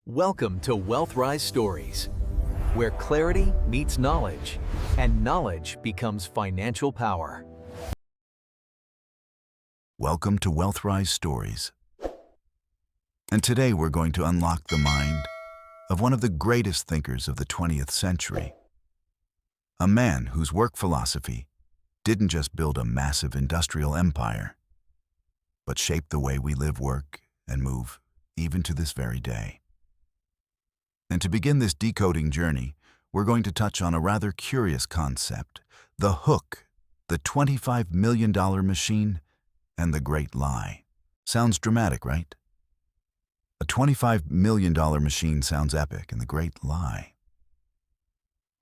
Welcome to Wealthrise Stories, where clarity meets knowledge, and knowledge becomes financial power. Welcome to Wealthrise Stories. And today we're going to unlock the mind of one of the greatest thinkers of the 20th century. A man whose work philosophy didn't just build a massive industrial empire, but shaped the way we live, work, and move, even to this very day. And to begin this decoding journey, we're going to touch on a rather curious concept: the hook, the $25 million machine, and the great lie. Sounds dramatic, right? A $25 million machine sounds epic, and the great lie,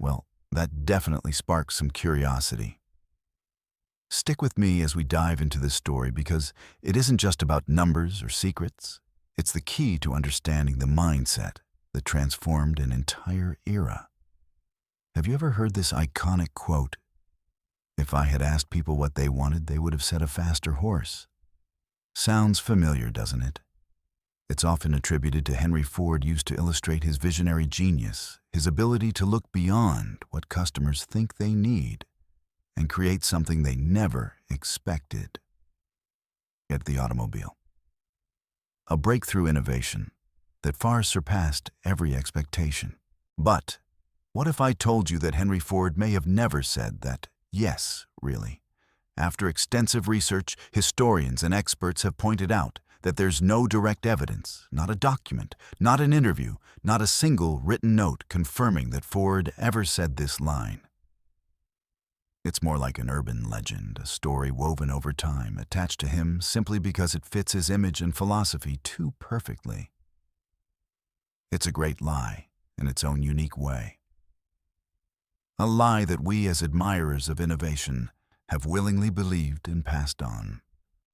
well, that definitely sparks some curiosity. Stick with me as we dive into this story, because it isn't just about numbers or secrets. It's the key to understanding the mindset that transformed an entire era. Have you ever heard this iconic quote? If I had asked people what they wanted, they would have said a faster horse. Sounds familiar, doesn't it? It's often attributed to Henry Ford, used to illustrate his visionary genius, his ability to look beyond what customers think they need and create something they never expected. Get the automobile. A breakthrough innovation that far surpassed every expectation. But what if I told you that Henry Ford may have never said that? Yes, really. After extensive research, historians and experts have pointed out that there's no direct evidence, not a document, not an interview, not a single written note confirming that Ford ever said this line. It's more like an urban legend, a story woven over time, attached to him simply because it fits his image and philosophy too perfectly. It's a great lie in its own unique way. A lie that we as admirers of innovation have willingly believed and passed on.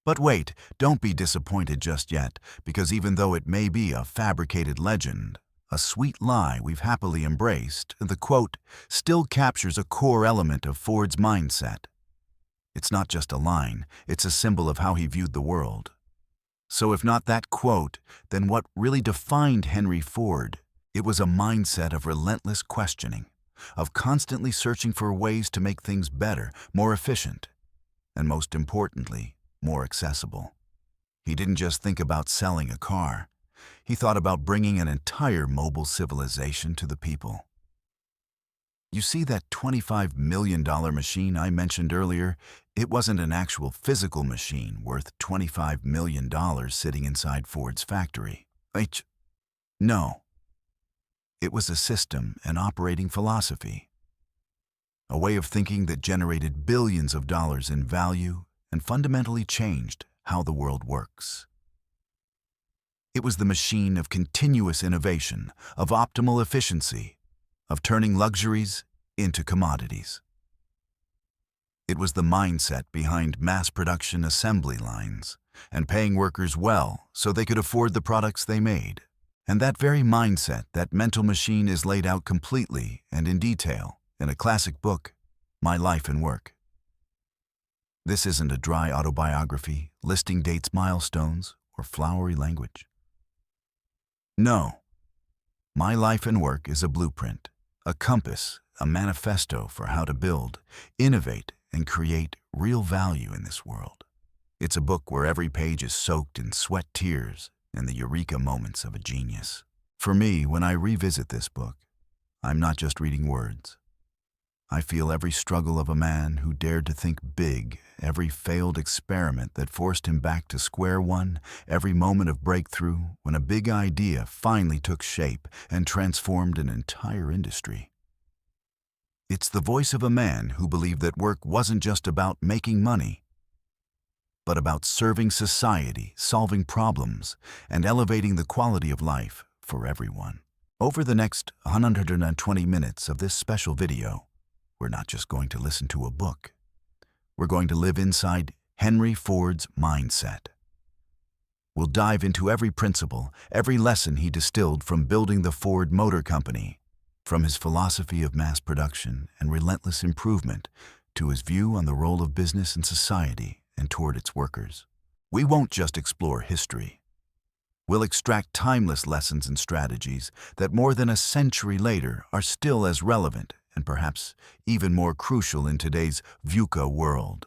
But wait, don't be disappointed just yet, because even though it may be a fabricated legend, a sweet lie we've happily embraced, the quote still captures a core element of Ford's mindset. It's not just a line, it's a symbol of how he viewed the world. So if not that quote, then what really defined Henry Ford? It was a mindset of relentless questioning, of constantly searching for ways to make things better, more efficient, and most importantly, more accessible. He didn't just think about selling a car. He thought about bringing an entire mobile civilization to the people. You see that $25 million machine I mentioned earlier? It wasn't an actual physical machine worth $25 million sitting inside Ford's factory. No. It was a system, an operating philosophy, a way of thinking that generated billions of dollars in value and fundamentally changed how the world works. It was the machine of continuous innovation, of optimal efficiency, of turning luxuries into commodities. It was the mindset behind mass production assembly lines and paying workers well so they could afford the products they made. And that very mindset, that mental machine, is laid out completely and in detail in a classic book, My Life and Work. This isn't a dry autobiography listing dates, milestones, or flowery language. No. My Life and Work is a blueprint, a compass, a manifesto for how to build, innovate, and create real value in this world. It's a book where every page is soaked in sweat, tears, and the eureka moments of a genius. For me, when I revisit this book, I'm not just reading words. I feel every struggle of a man who dared to think big, every failed experiment that forced him back to square one, every moment of breakthrough when a big idea finally took shape and transformed an entire industry. It's the voice of a man who believed that work wasn't just about making money, but about serving society, solving problems, and elevating the quality of life for everyone. Over the next 120 minutes of this special video, we're not just going to listen to a book. We're going to live inside Henry Ford's mindset. We'll dive into every principle, every lesson he distilled from building the Ford Motor Company, from his philosophy of mass production and relentless improvement to his view on the role of business in society and toward its workers. We won't just explore history. We'll extract timeless lessons and strategies that more than a century later are still as relevant and perhaps even more crucial in today's VUCA world.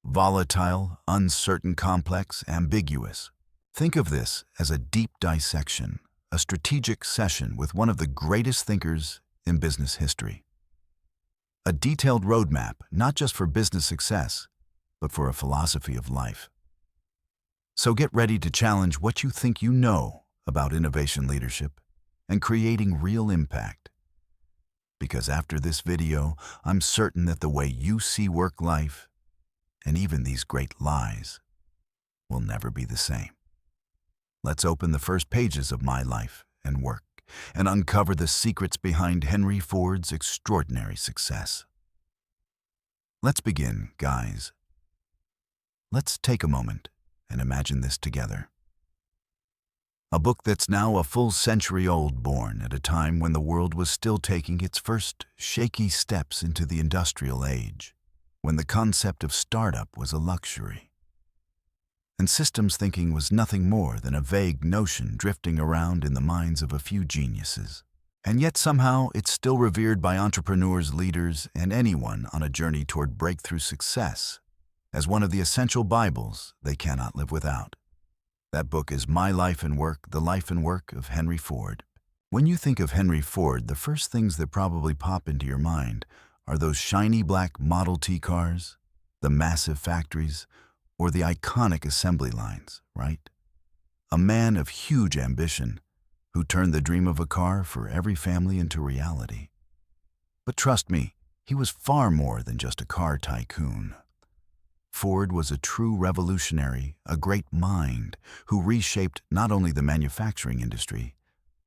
Volatile, uncertain, complex, ambiguous. Think of this as a deep dissection, a strategic session with one of the greatest thinkers in business history. A detailed roadmap, not just for business success, but for a philosophy of life. So get ready to challenge what you think you know about innovation leadership and creating real impact. Because after this video, I'm certain that the way you see work life, and even these great lies, will never be the same. Let's open the first pages of my life and work and uncover the secrets behind Henry Ford's extraordinary success. Let's begin, guys. Let's take a moment and imagine this together. A book that's now a full century old, born at a time when the world was still taking its first shaky steps into the industrial age, when the concept of startup was a luxury. And systems thinking was nothing more than a vague notion drifting around in the minds of a few geniuses. And yet somehow it's still revered by entrepreneurs, leaders, and anyone on a journey toward breakthrough success as one of the essential Bibles they cannot live without. That book is My Life and Work, The Life and Work of Henry Ford. When you think of Henry Ford, the first things that probably pop into your mind are those shiny black Model T cars, the massive factories, or the iconic assembly lines, right? A man of huge ambition who turned the dream of a car for every family into reality. But trust me, he was far more than just a car tycoon. Ford was a true revolutionary, a great mind, who reshaped not only the manufacturing industry,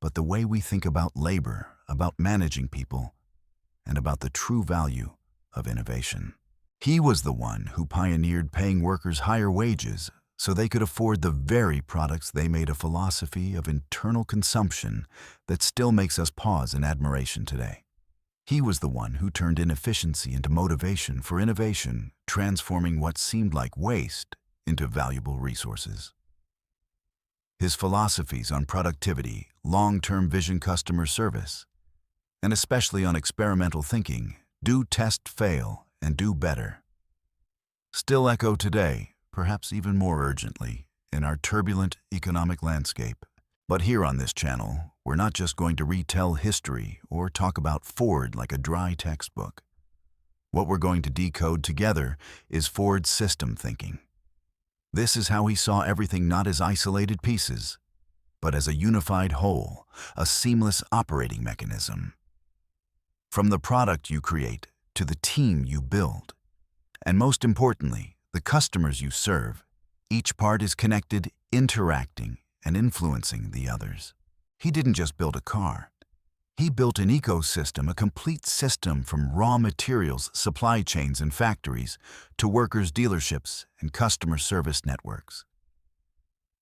but the way we think about labor, about managing people, and about the true value of innovation. He was the one who pioneered paying workers higher wages so they could afford the very products they made, a philosophy of internal consumption that still makes us pause in admiration today. He was the one who turned inefficiency into motivation for innovation, transforming what seemed like waste into valuable resources. His philosophies on productivity, long-term vision, customer service, and especially on experimental thinking, do, test, fail, and do better, still echo today, perhaps even more urgently, in our turbulent economic landscape. But here on this channel, we're not just going to retell history or talk about Ford like a dry textbook. What we're going to decode together is Ford's system thinking. This is how he saw everything not as isolated pieces, but as a unified whole, a seamless operating mechanism. From the product you create to the team you build, and most importantly, the customers you serve, each part is connected, interacting, and influencing the others. He didn't just build a car. He built an ecosystem, a complete system from raw materials, supply chains, and factories to workers' dealerships and customer service networks.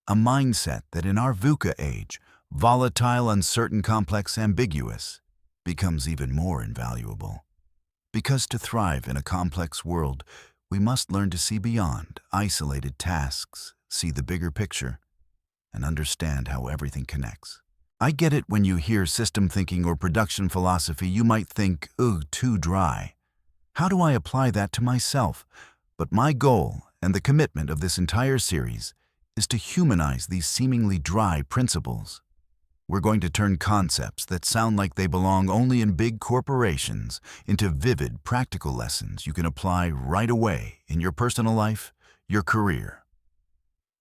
A mindset that in our VUCA age, volatile, uncertain, complex, ambiguous, becomes even more invaluable. Because to thrive in a complex world, we must learn to see beyond isolated tasks, see the bigger picture, and understand how everything connects. I get it. When you hear system thinking or production philosophy, you might think, ugh, too dry. How do I apply that to myself? But my goal and the commitment of this entire series is to humanize these seemingly dry principles. We're going to turn concepts that sound like they belong only in big corporations into vivid, practical lessons you can apply right away in your personal life, your career.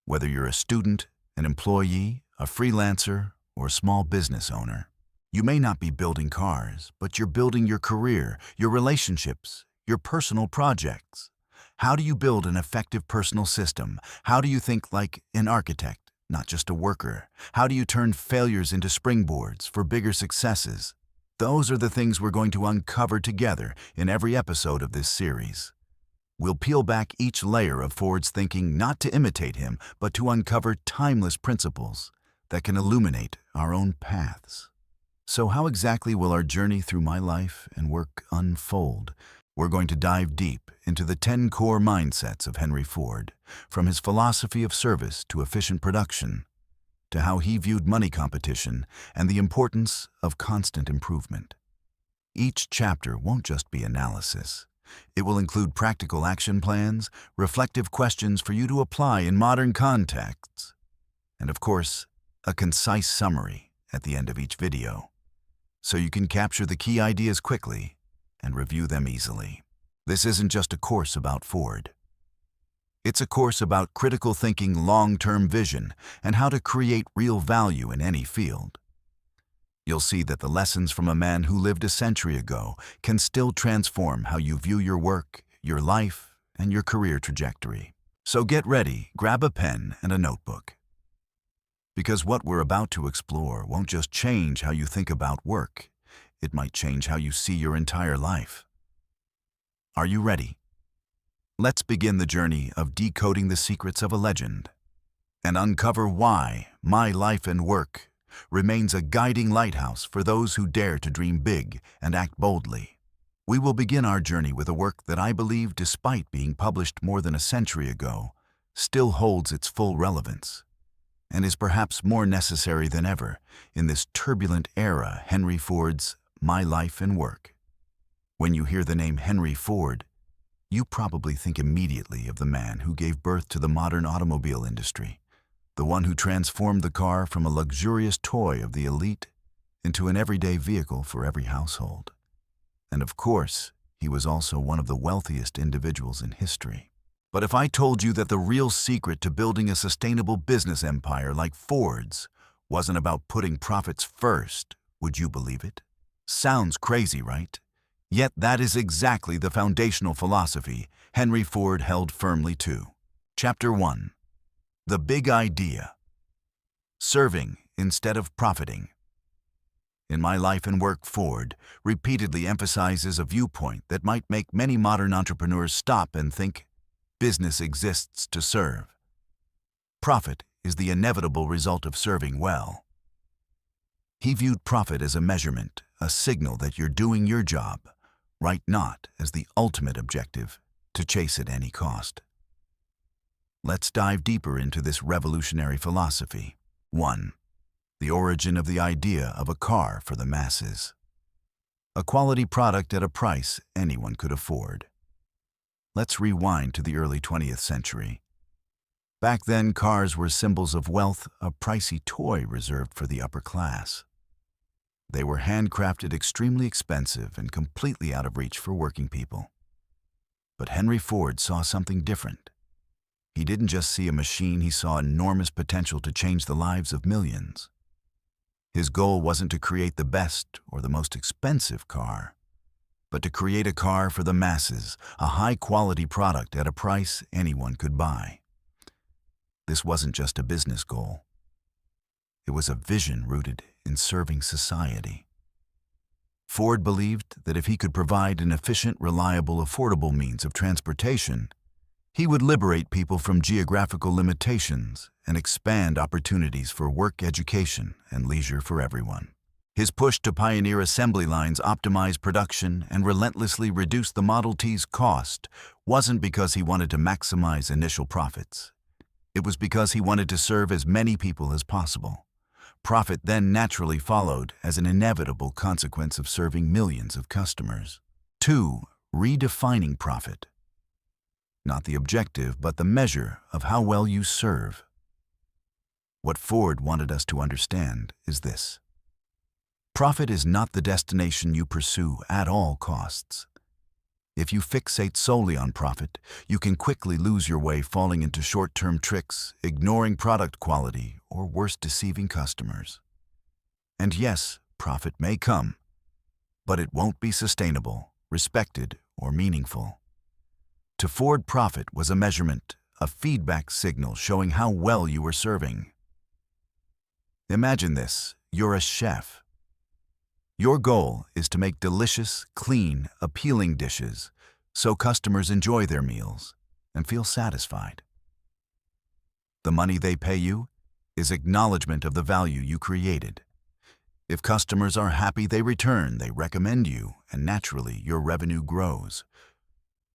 Whether you're a student, an employee, a freelancer, or a small business owner, you may not be building cars, but you're building your career, your relationships, your personal projects. How do you build an effective personal system? How do you think like an architect, not just a worker? How do you turn failures into springboards for bigger successes? Those are the things we're going to uncover together in every episode of this series. We'll peel back each layer of Ford's thinking, not to imitate him, but to uncover timeless principles that can illuminate our own paths. So how exactly will our journey through my life and work unfold? We're going to dive deep into the 10 core mindsets of Henry Ford, from his philosophy of service to efficient production, to how he viewed money competition and the importance of constant improvement. Each chapter won't just be analysis. It will include practical action plans, reflective questions for you to apply in modern contexts, and of course, a concise summary at the end of each video, so you can capture the key ideas quickly and review them easily. This isn't just a course about Ford. It's a course about critical thinking, long-term vision, and how to create real value in any field. You'll see that the lessons from a man who lived a century ago can still transform how you view your work, your life, and your career trajectory. So get ready, grab a pen and a notebook. Because what we're about to explore won't just change how you think about work, it might change how you see your entire life. Are you ready? Let's begin the journey of decoding the secrets of a legend and uncover why my life and work remains a guiding lighthouse for those who dare to dream big and act boldly. We will begin our journey with a work that I believe, despite being published more than a century ago, still holds its full relevance and is perhaps more necessary than ever in this turbulent era, Henry Ford's My Life and Work. When you hear the name Henry Ford, you probably think immediately of the man who gave birth to the modern automobile industry, the one who transformed the car from a luxurious toy of the elite into an everyday vehicle for every household. And of course, he was also one of the wealthiest individuals in history. But if I told you that the real secret to building a sustainable business empire like Ford's wasn't about putting profits first, would you believe it? Sounds crazy, right? Yet that is exactly the foundational philosophy Henry Ford held firmly to. Chapter 1. The Big Idea. Serving instead of profiting. In My Life and Work, Ford repeatedly emphasizes a viewpoint that might make many modern entrepreneurs stop and think, business exists to serve. Profit is the inevitable result of serving well. He viewed profit as a measurement, a signal that you're doing your job, right, not as the ultimate objective to chase at any cost. Let's dive deeper into this revolutionary philosophy. 1. The origin of the idea of a car for the masses. A quality product at a price anyone could afford. Let's rewind to the early 20th century. Back then, cars were symbols of wealth, a pricey toy reserved for the upper class. They were handcrafted, extremely expensive, and completely out of reach for working people. But Henry Ford saw something different. He didn't just see a machine, he saw enormous potential to change the lives of millions. His goal wasn't to create the best or the most expensive car, but to create a car for the masses, a high-quality product at a price anyone could buy. This wasn't just a business goal. It was a vision rooted in serving society. Ford believed that if he could provide an efficient, reliable, affordable means of transportation, he would liberate people from geographical limitations and expand opportunities for work, education, and leisure for everyone. His push to pioneer assembly lines, optimize production, and relentlessly reduce the Model T's cost wasn't because he wanted to maximize initial profits. It was because he wanted to serve as many people as possible. Profit then naturally followed as an inevitable consequence of serving millions of customers. 2. Redefining profit. Not the objective, but the measure of how well you serve. What Ford wanted us to understand is this. Profit is not the destination you pursue at all costs. If you fixate solely on profit, you can quickly lose your way, falling into short-term tricks, ignoring product quality, or worse, deceiving customers. And yes, profit may come, but it won't be sustainable, respected, or meaningful. To Ford, profit was a measurement, a feedback signal showing how well you were serving. Imagine this: you're a chef. Your goal is to make delicious, clean, appealing dishes so customers enjoy their meals and feel satisfied. The money they pay you is acknowledgement of the value you created. If customers are happy, they return, they recommend you, and naturally your revenue grows.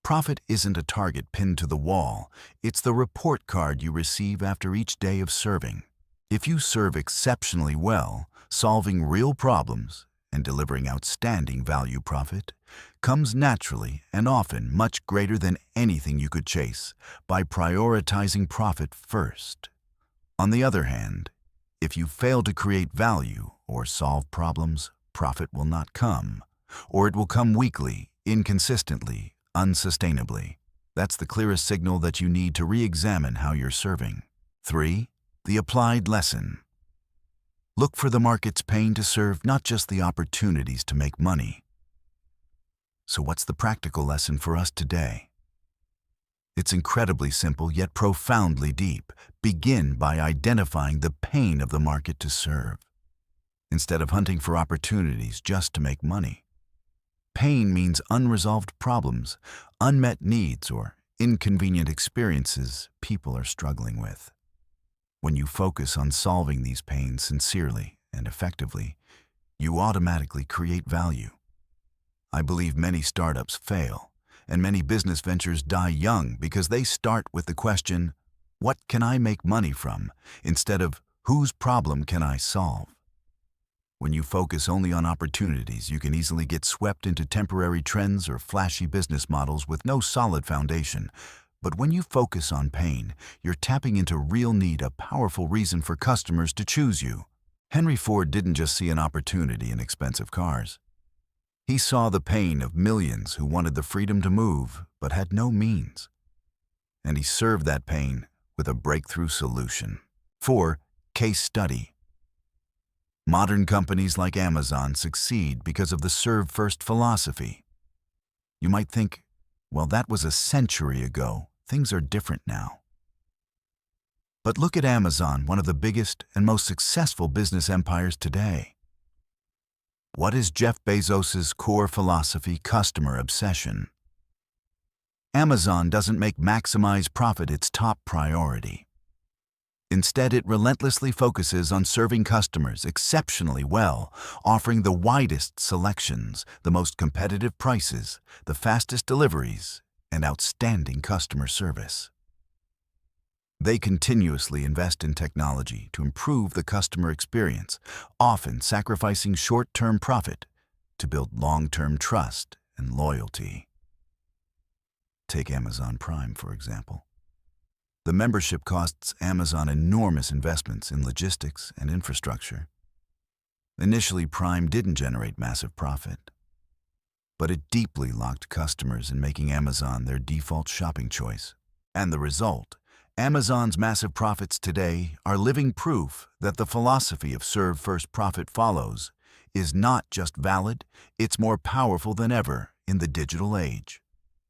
Profit isn't a target pinned to the wall, it's the report card you receive after each day of serving. If you serve exceptionally well, solving real problems and delivering outstanding value, profit comes naturally and often much greater than anything you could chase by prioritizing profit first. On the other hand, if you fail to create value or solve problems, profit will not come, or it will come weakly, inconsistently, unsustainably. That's the clearest signal that you need to re-examine how you're serving. 3. The applied lesson. Look for the market's pain to serve, not just the opportunities to make money. So what's the practical lesson for us today? It's incredibly simple, yet profoundly deep. Begin by identifying the pain of the market to serve, instead of hunting for opportunities just to make money. Pain means unresolved problems, unmet needs, or inconvenient experiences people are struggling with. When you focus on solving these pains sincerely and effectively, you automatically create value. I believe many startups fail, and many business ventures die young because they start with the question, what can I make money from, instead of whose problem can I solve? When you focus only on opportunities, you can easily get swept into temporary trends or flashy business models with no solid foundation. But when you focus on pain, you're tapping into real need, a powerful reason for customers to choose you. Henry Ford didn't just see an opportunity in expensive cars. He saw the pain of millions who wanted the freedom to move but had no means. And he served that pain with a breakthrough solution. 4. Case study. Modern companies like Amazon succeed because of the serve first philosophy. You might think, well, that was a century ago. Things are different now. But look at Amazon, one of the biggest and most successful business empires today. What is Jeff Bezos's core philosophy? Customer obsession. Amazon doesn't make maximize profit its top priority. Instead, it relentlessly focuses on serving customers exceptionally well, offering the widest selections, the most competitive prices, the fastest deliveries, and outstanding customer service. They continuously invest in technology to improve the customer experience, often sacrificing short-term profit to build long-term trust and loyalty. Take Amazon Prime, for example. The membership costs Amazon enormous investments in logistics and infrastructure. Initially, Prime didn't generate massive profit, but it deeply locked customers in making Amazon their default shopping choice. And the result, Amazon's massive profits today are living proof that the philosophy of serve first, profit follows is not just valid, it's more powerful than ever in the digital age.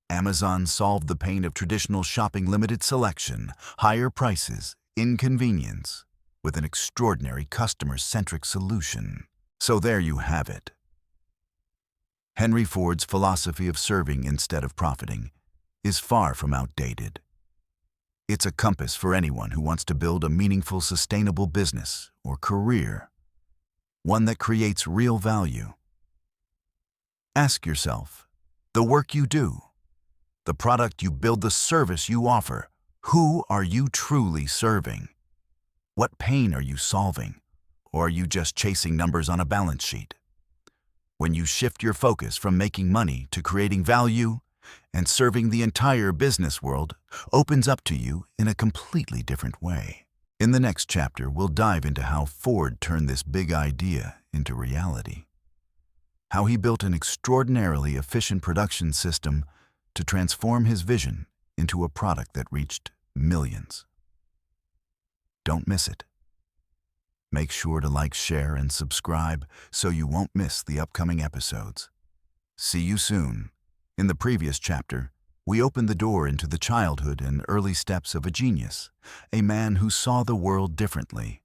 Amazon solved the pain of traditional shopping: limited selection, higher prices, inconvenience, with an extraordinary customer-centric solution. So there you have it. Henry Ford's philosophy of serving instead of profiting is far from outdated. It's a compass for anyone who wants to build a meaningful, sustainable business or career, one that creates real value. Ask yourself, the work you do, the product you build, the service you offer, who are you truly serving? What pain are you solving? Or are you just chasing numbers on a balance sheet? When you shift your focus from making money to creating value, and serving the entire business world opens up to you in a completely different way. In the next chapter, we'll dive into how Ford turned this big idea into reality, how he built an extraordinarily efficient production system to transform his vision into a product that reached millions. Don't miss it. Make sure to like, share, and subscribe so you won't miss the upcoming episodes. See you soon. In the previous chapter, we opened the door into the childhood and early steps of a genius, a man who saw the world differently.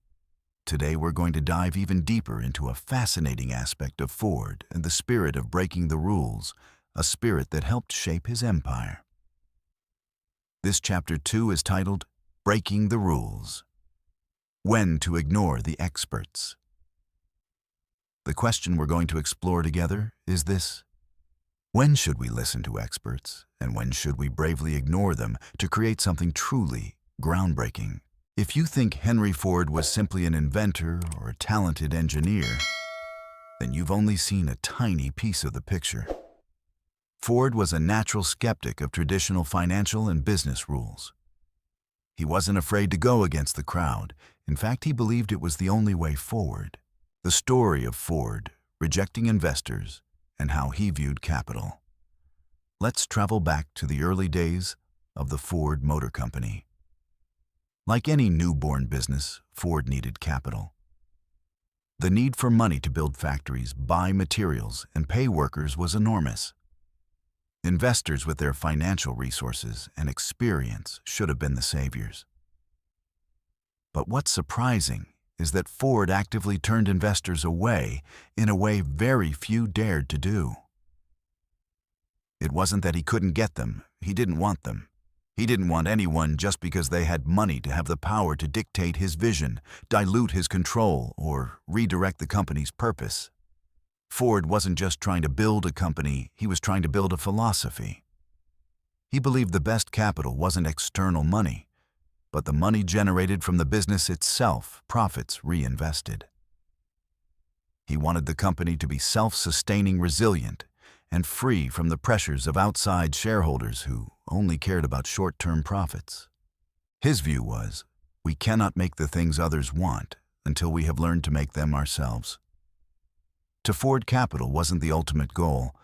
Today we're going to dive even deeper into a fascinating aspect of Ford and the spirit of breaking the rules, a spirit that helped shape his empire. This chapter 2 is titled, Breaking the Rules. When to ignore the experts. The question we're going to explore together is this: when should we listen to experts, and when should we bravely ignore them to create something truly groundbreaking? If you think Henry Ford was simply an inventor or a talented engineer, then you've only seen a tiny piece of the picture. Ford was a natural skeptic of traditional financial and business rules. He wasn't afraid to go against the crowd. In fact, he believed it was the only way forward. The story of Ford, rejecting investors, and how he viewed capital. Let's travel back to the early days of the Ford Motor Company. Like any newborn business, Ford needed capital. The need for money to build factories, buy materials, and pay workers was enormous. Investors with their financial resources and experience should have been the saviors. But what's surprising is that Ford actively turned investors away in a way very few dared to do. It wasn't that he couldn't get them, he didn't want them. He didn't want anyone just because they had money to have the power to dictate his vision, dilute his control, or redirect the company's purpose. Ford wasn't just trying to build a company, he was trying to build a philosophy. He believed the best capital wasn't external money, but the money generated from the business itself, profits reinvested. He wanted the company to be self-sustaining, resilient, and free from the pressures of outside shareholders who only cared about short-term profits. His view was, we cannot make the things others want until we have learned to make them ourselves. To Ford, capital wasn't the ultimate goal,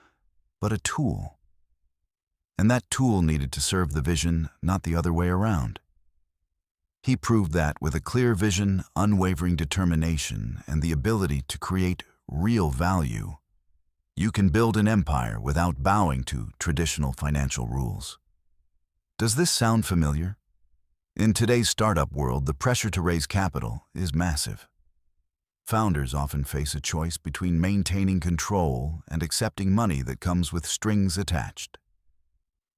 but a tool. And that tool needed to serve the vision, not the other way around. He proved that with a clear vision, unwavering determination, and the ability to create real value, you can build an empire without bowing to traditional financial rules. Does this sound familiar? In today's startup world, the pressure to raise capital is massive. Founders often face a choice between maintaining control and accepting money that comes with strings attached.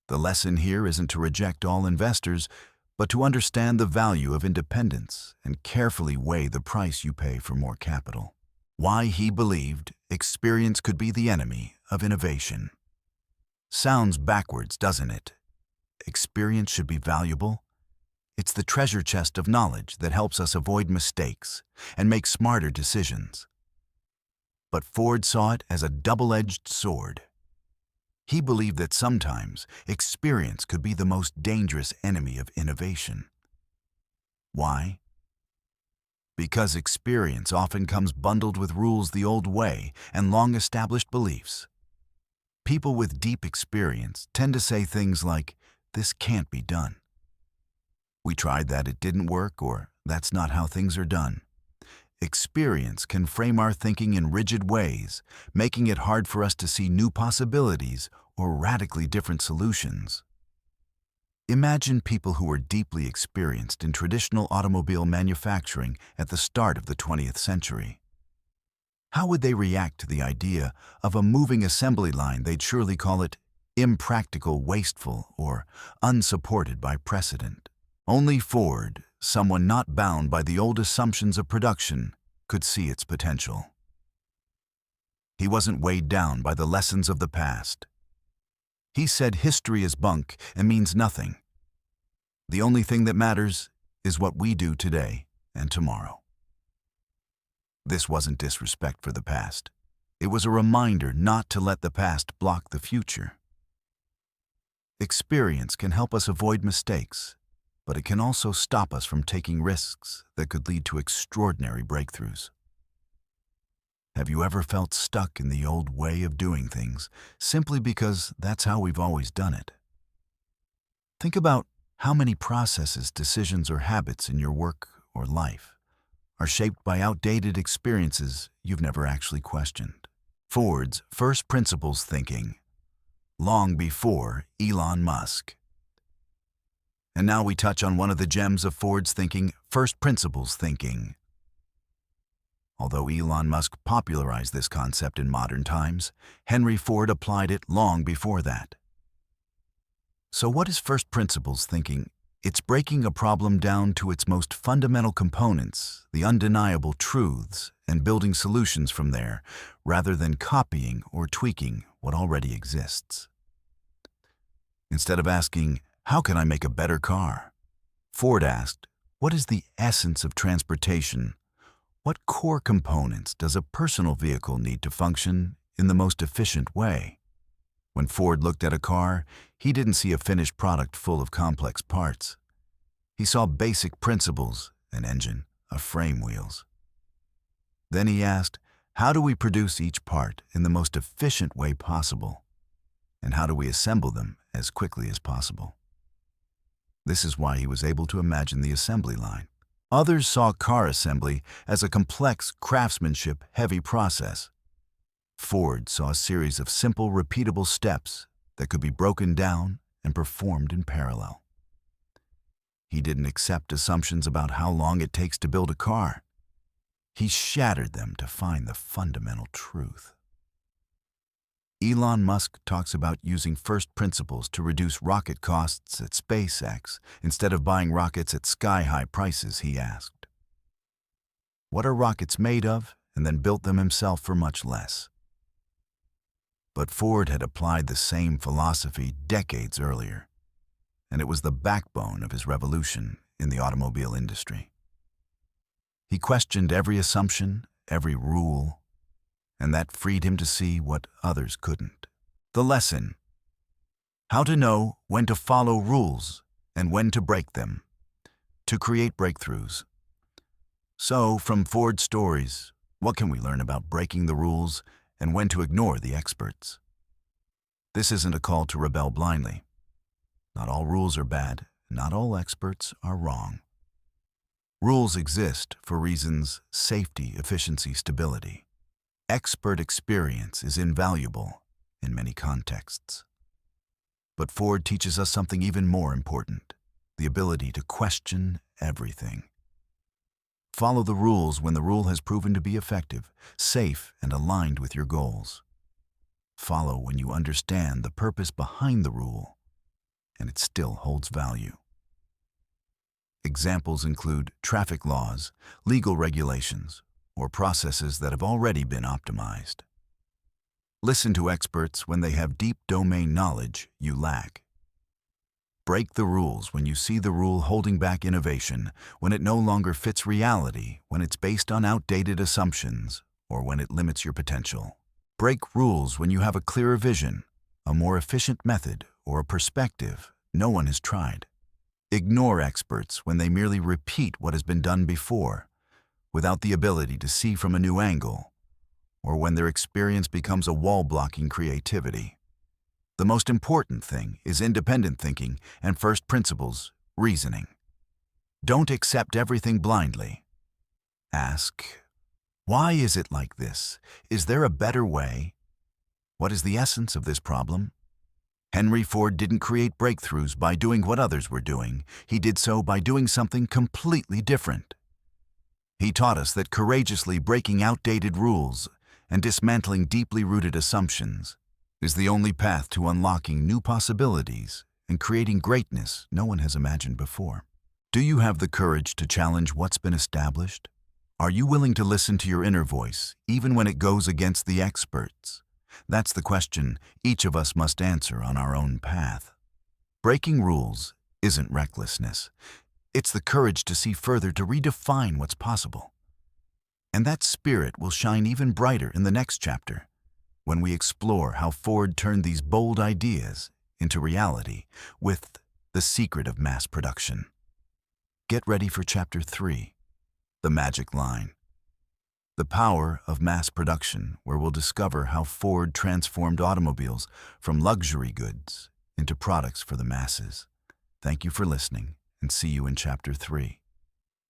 The lesson here isn't to reject all investors, but to understand the value of independence and carefully weigh the price you pay for more capital. Why he believed experience could be the enemy of innovation. Sounds backwards, doesn't it? Experience should be valuable. It's the treasure chest of knowledge that helps us avoid mistakes and make smarter decisions. But Ford saw it as a double-edged sword. He believed that sometimes experience could be the most dangerous enemy of innovation. Why? Because experience often comes bundled with rules the old way and long-established beliefs. People with deep experience tend to say things like, "This can't be done. We tried that, it didn't work," or "That's not how things are done." Experience can frame our thinking in rigid ways, making it hard for us to see new possibilities or radically different solutions. Imagine people who were deeply experienced in traditional automobile manufacturing at the start of the 20th century. How would they react to the idea of a moving assembly line? They'd surely call it impractical, wasteful, or unsupported by precedent. Only Ford, someone not bound by the old assumptions of production, could see its potential. He wasn't weighed down by the lessons of the past. He said history is bunk and means nothing. The only thing that matters is what we do today and tomorrow. This wasn't disrespect for the past. It was a reminder not to let the past block the future. Experience can help us avoid mistakes, but it can also stop us from taking risks that could lead to extraordinary breakthroughs. Have you ever felt stuck in the old way of doing things simply because that's how we've always done it? Think about how many processes, decisions, or habits in your work or life are shaped by outdated experiences you've never actually questioned. Ford's first principles thinking, long before Elon Musk. And now we touch on one of the gems of Ford's thinking, first principles thinking. Although Elon Musk popularized this concept in modern times, Henry Ford applied it long before that. So what is first principles thinking? It's breaking a problem down to its most fundamental components, the undeniable truths, and building solutions from there, rather than copying or tweaking what already exists. Instead of asking, "How can I make a better car?" Ford asked, What is the essence of transportation? What core components does a personal vehicle need to function in the most efficient way? When Ford looked at a car, he didn't see a finished product full of complex parts. He saw basic principles: an engine, a frame, wheels. Then he asked, how do we produce each part in the most efficient way possible? And how do we assemble them as quickly as possible? This is why he was able to imagine the assembly line. Others saw car assembly as a complex, craftsmanship-heavy process. Ford saw a series of simple, repeatable steps that could be broken down and performed in parallel. He didn't accept assumptions about how long it takes to build a car. He shattered them to find the fundamental truth. Elon Musk talks about using first principles to reduce rocket costs at SpaceX instead of buying rockets at sky-high prices, he asked. What are rockets made of? And then built them himself for much less. But Ford had applied the same philosophy decades earlier, and it was the backbone of his revolution in the automobile industry. He questioned every assumption, every rule, and that freed him to see what others couldn't. The lesson: how to know when to follow rules and when to break them, to create breakthroughs. So, from Ford's stories, what can we learn about breaking the rules and when to ignore the experts? This isn't a call to rebel blindly. Not all rules are bad, not all experts are wrong. Rules exist for reasons: safety, efficiency, stability. Expert experience is invaluable in many contexts. But Ford teaches us something even more important: the ability to question everything. Follow the rules when the rule has proven to be effective, safe, and aligned with your goals. Follow when you understand the purpose behind the rule, and it still holds value. Examples include traffic laws, legal regulations, or processes that have already been optimized. Listen to experts when they have deep domain knowledge you lack. Break the rules when you see the rule holding back innovation, when it no longer fits reality, when it's based on outdated assumptions, or when it limits your potential. Break rules when you have a clearer vision, a more efficient method, or a perspective no one has tried. Ignore experts when they merely repeat what has been done before, without the ability to see from a new angle, or when their experience becomes a wall-blocking creativity. The most important thing is independent thinking and first principles reasoning. Don't accept everything blindly. Ask, why is it like this? Is there a better way? What is the essence of this problem? Henry Ford didn't create breakthroughs by doing what others were doing. He did so by doing something completely different. He taught us that courageously breaking outdated rules and dismantling deeply rooted assumptions is the only path to unlocking new possibilities and creating greatness no one has imagined before. Do you have the courage to challenge what's been established? Are you willing to listen to your inner voice, even when it goes against the experts? That's the question each of us must answer on our own path. Breaking rules isn't recklessness. It's the courage to see further, to redefine what's possible. And that spirit will shine even brighter in the next chapter, when we explore how Ford turned these bold ideas into reality with the secret of mass production. Get ready for Chapter 3, The Magic Line. The power of mass production, where we'll discover how Ford transformed automobiles from luxury goods into products for the masses. Thank you for listening, and see you in Chapter 3.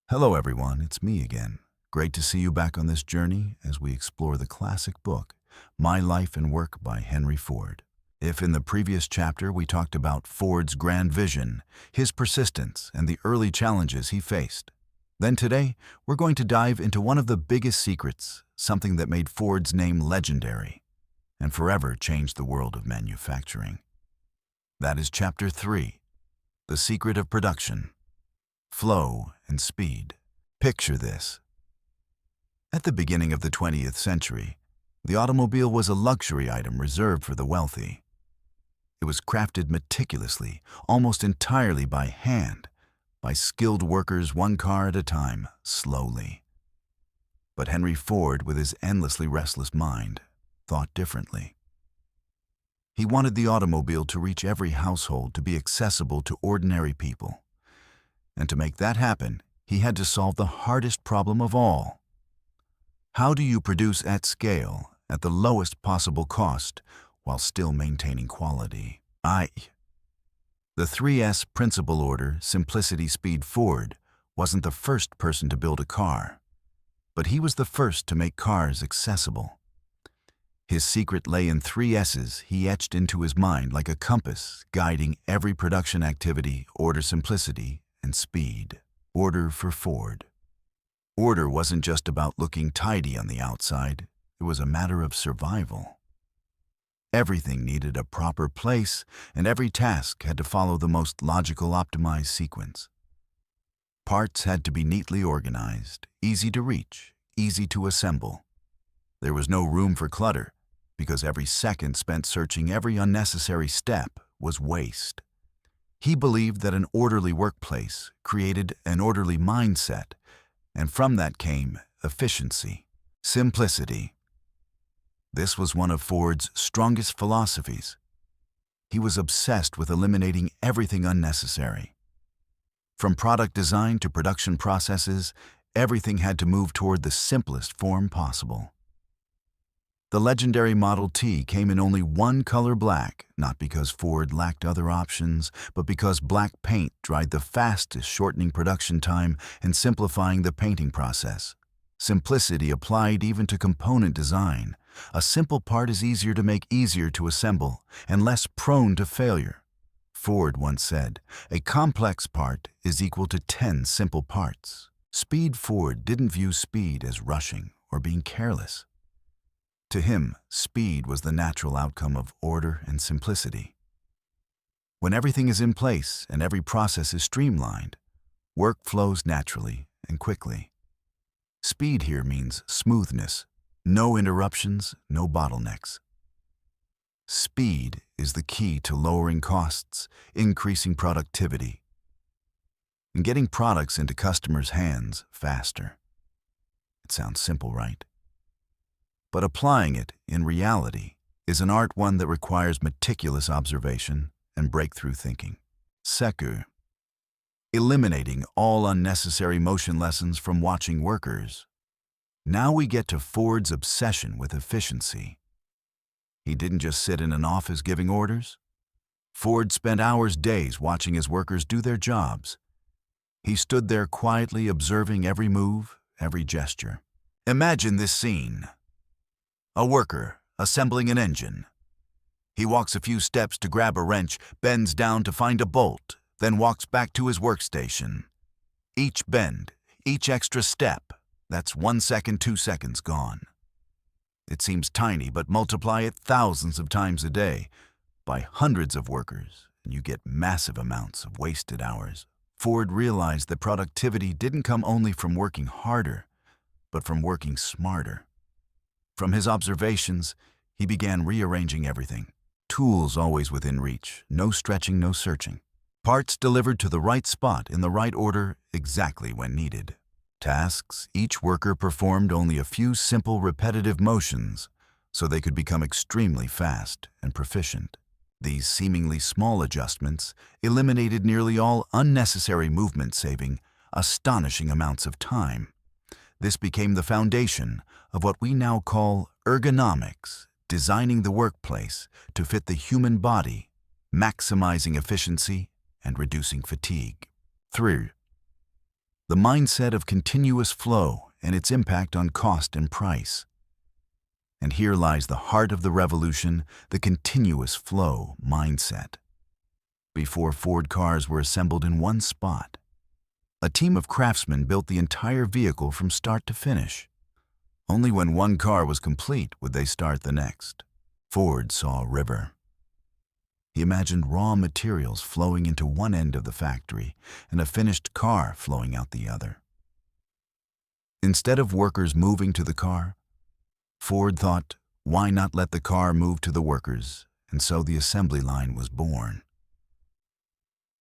Hello everyone, it's me again. Great to see you back on this journey as we explore the classic book, My Life and Work by Henry Ford. If in the previous chapter we talked about Ford's grand vision, his persistence, and the early challenges he faced, then today we're going to dive into one of the biggest secrets, something that made Ford's name legendary and forever changed the world of manufacturing. That is Chapter 3, The Secret of Production, Flow and Speed. Picture this. At the beginning of the 20th century, the automobile was a luxury item reserved for the wealthy. It was crafted meticulously, almost entirely by hand, by skilled workers one car at a time, slowly. But Henry Ford, with his endlessly restless mind, thought differently. He wanted the automobile to reach every household, to be accessible to ordinary people. And to make that happen, he had to solve the hardest problem of all. How do you produce at scale, at the lowest possible cost, while still maintaining quality? The 3S principle order, Simplicity, Speed. Ford wasn't the first person to build a car, but he was the first to make cars accessible. His secret lay in 3 S's he etched into his mind like a compass, guiding every production activity: order, simplicity, and speed. Order for Ford. Order wasn't just about looking tidy on the outside, it was a matter of survival. Everything needed a proper place, and every task had to follow the most logical, optimized sequence. Parts had to be neatly organized, easy to reach, easy to assemble. There was no room for clutter, because every second spent searching every unnecessary step was waste. He believed that an orderly workplace created an orderly mindset, and from that came efficiency, simplicity. This was one of Ford's strongest philosophies. He was obsessed with eliminating everything unnecessary. From product design to production processes, everything had to move toward the simplest form possible. The legendary Model T came in only one color, black, not because Ford lacked other options, but because black paint dried the fastest, shortening production time and simplifying the painting process. Simplicity applied even to component design. A simple part is easier to make, easier to assemble, and less prone to failure. Ford once said, "A complex part is equal to 10 simple parts." Speed. Ford didn't view speed as rushing or being careless. To him, speed was the natural outcome of order and simplicity. When everything is in place and every process is streamlined, work flows naturally and quickly. Speed here means smoothness, no interruptions, no bottlenecks. Speed is the key to lowering costs, increasing productivity, and getting products into customers' hands faster. It sounds simple, right? But applying it in reality is an art, one that requires meticulous observation and breakthrough thinking. Seku. Eliminating all unnecessary motion lessons from watching workers. Now we get to Ford's obsession with efficiency. He didn't just sit in an office giving orders. Ford spent hours, days watching his workers do their jobs. He stood there quietly observing every move, every gesture. Imagine this scene. A worker assembling an engine. He walks a few steps to grab a wrench, bends down to find a bolt, then walks back to his workstation. Each bend, each extra step, that's 1 second, 2 seconds gone. It seems tiny, but multiply it thousands of times a day by hundreds of workers, and you get massive amounts of wasted hours. Ford realized that productivity didn't come only from working harder, but from working smarter. From his observations, he began rearranging everything. Tools always within reach, no stretching, no searching. Parts delivered to the right spot in the right order, exactly when needed. Tasks, each worker performed only a few simple repetitive motions so they could become extremely fast and proficient. These seemingly small adjustments eliminated nearly all unnecessary movement, saving astonishing amounts of time. This became the foundation of what we now call ergonomics, designing the workplace to fit the human body, maximizing efficiency and reducing fatigue. 3. The mindset of continuous flow and its impact on cost and price. And here lies the heart of the revolution, the continuous flow mindset. Before Ford cars were assembled in one spot, a team of craftsmen built the entire vehicle from start to finish. Only when one car was complete would they start the next. Ford saw a river. He imagined raw materials flowing into one end of the factory and a finished car flowing out the other. Instead of workers moving to the car, Ford thought, why not let the car move to the workers? And so the assembly line was born.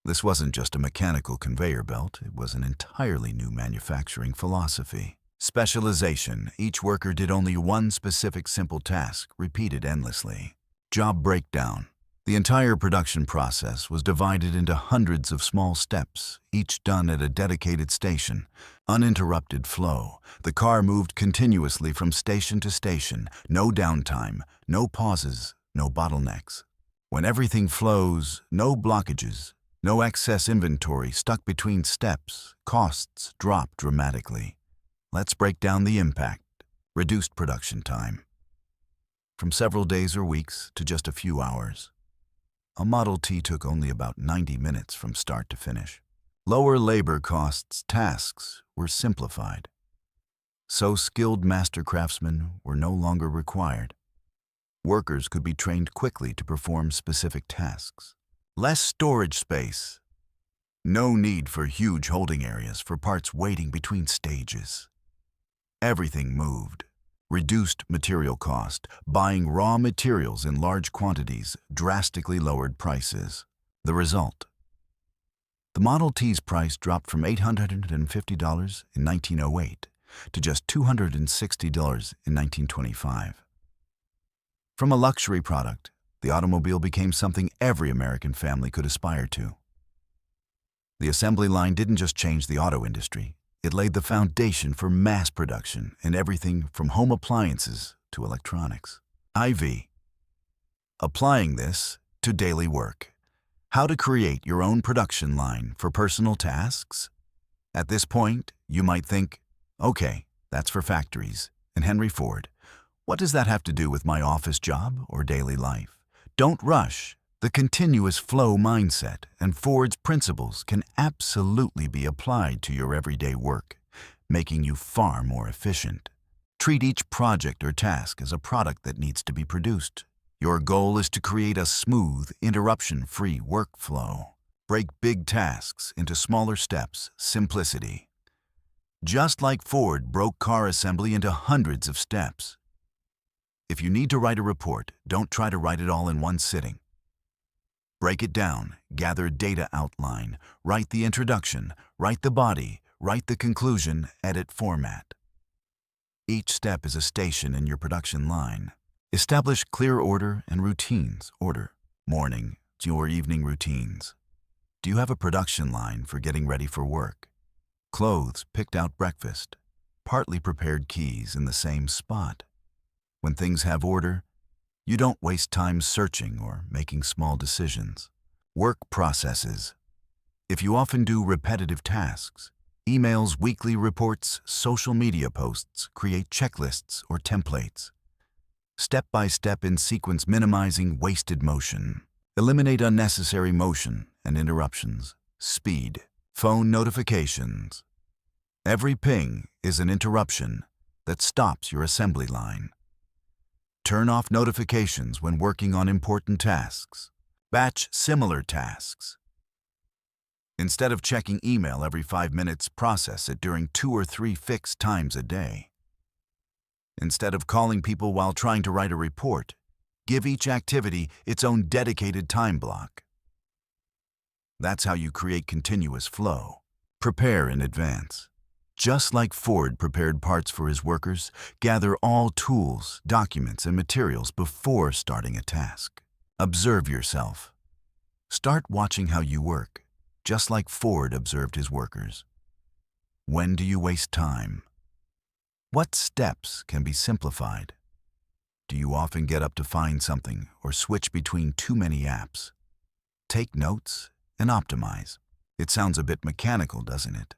This wasn't just a mechanical conveyor belt, it was an entirely new manufacturing philosophy. Specialization. Each worker did only one specific simple task, repeated endlessly. Job breakdown. The entire production process was divided into hundreds of small steps, each done at a dedicated station. Uninterrupted flow. The car moved continuously from station to station. No downtime, no pauses, no bottlenecks. When everything flows, no blockages, no excess inventory stuck between steps, costs drop dramatically. Let's break down the impact. Reduced production time. From several days or weeks to just a few hours. A Model T took only about 90 minutes from start to finish. Lower labor costs, tasks were simplified. So skilled master craftsmen were no longer required. Workers could be trained quickly to perform specific tasks. Less storage space. No need for huge holding areas for parts waiting between stages. Everything moved. Reduced material cost. Buying raw materials in large quantities drastically lowered prices. The result. The Model T's price dropped from $850 in 1908 to just $260 in 1925. From a luxury product, the automobile became something every American family could aspire to. The assembly line didn't just change the auto industry. It laid the foundation for mass production in everything from home appliances to electronics. IV. Applying this to daily work. How to create your own production line for personal tasks? At this point, you might think, okay, that's for factories and Henry Ford. What does that have to do with my office job or daily life? Don't rush. The continuous flow mindset and Ford's principles can absolutely be applied to your everyday work, making you far more efficient. Treat each project or task as a product that needs to be produced. Your goal is to create a smooth, interruption-free workflow. Break big tasks into smaller steps, simplicity. Just like Ford broke car assembly into hundreds of steps. If you need to write a report, don't try to write it all in one sitting. Break it down, gather data outline, write the introduction, write the body, write the conclusion, edit format. Each step is a station in your production line. Establish clear order and routines. Order. Morning or evening routines. Do you have a production line for getting ready for work? Clothes, picked out breakfast. Partly prepared keys in the same spot. When things have order, you don't waste time searching or making small decisions. Work processes. If you often do repetitive tasks, emails, weekly reports, social media posts, create checklists or templates. Step-by-step in sequence, minimizing wasted motion. Eliminate unnecessary motion and interruptions. Speed. Phone notifications. Every ping is an interruption that stops your assembly line. Turn off notifications when working on important tasks. Batch similar tasks. Instead of checking email every 5 minutes, process it during 2 or 3 fixed times a day. Instead of calling people while trying to write a report, give each activity its own dedicated time block. That's how you create continuous flow. Prepare in advance. Just like Ford prepared parts for his workers, gather all tools, documents, and materials before starting a task. Observe yourself. Start watching how you work, just like Ford observed his workers. When do you waste time? What steps can be simplified? Do you often get up to find something or switch between too many apps? Take notes and optimize. It sounds a bit mechanical, doesn't it?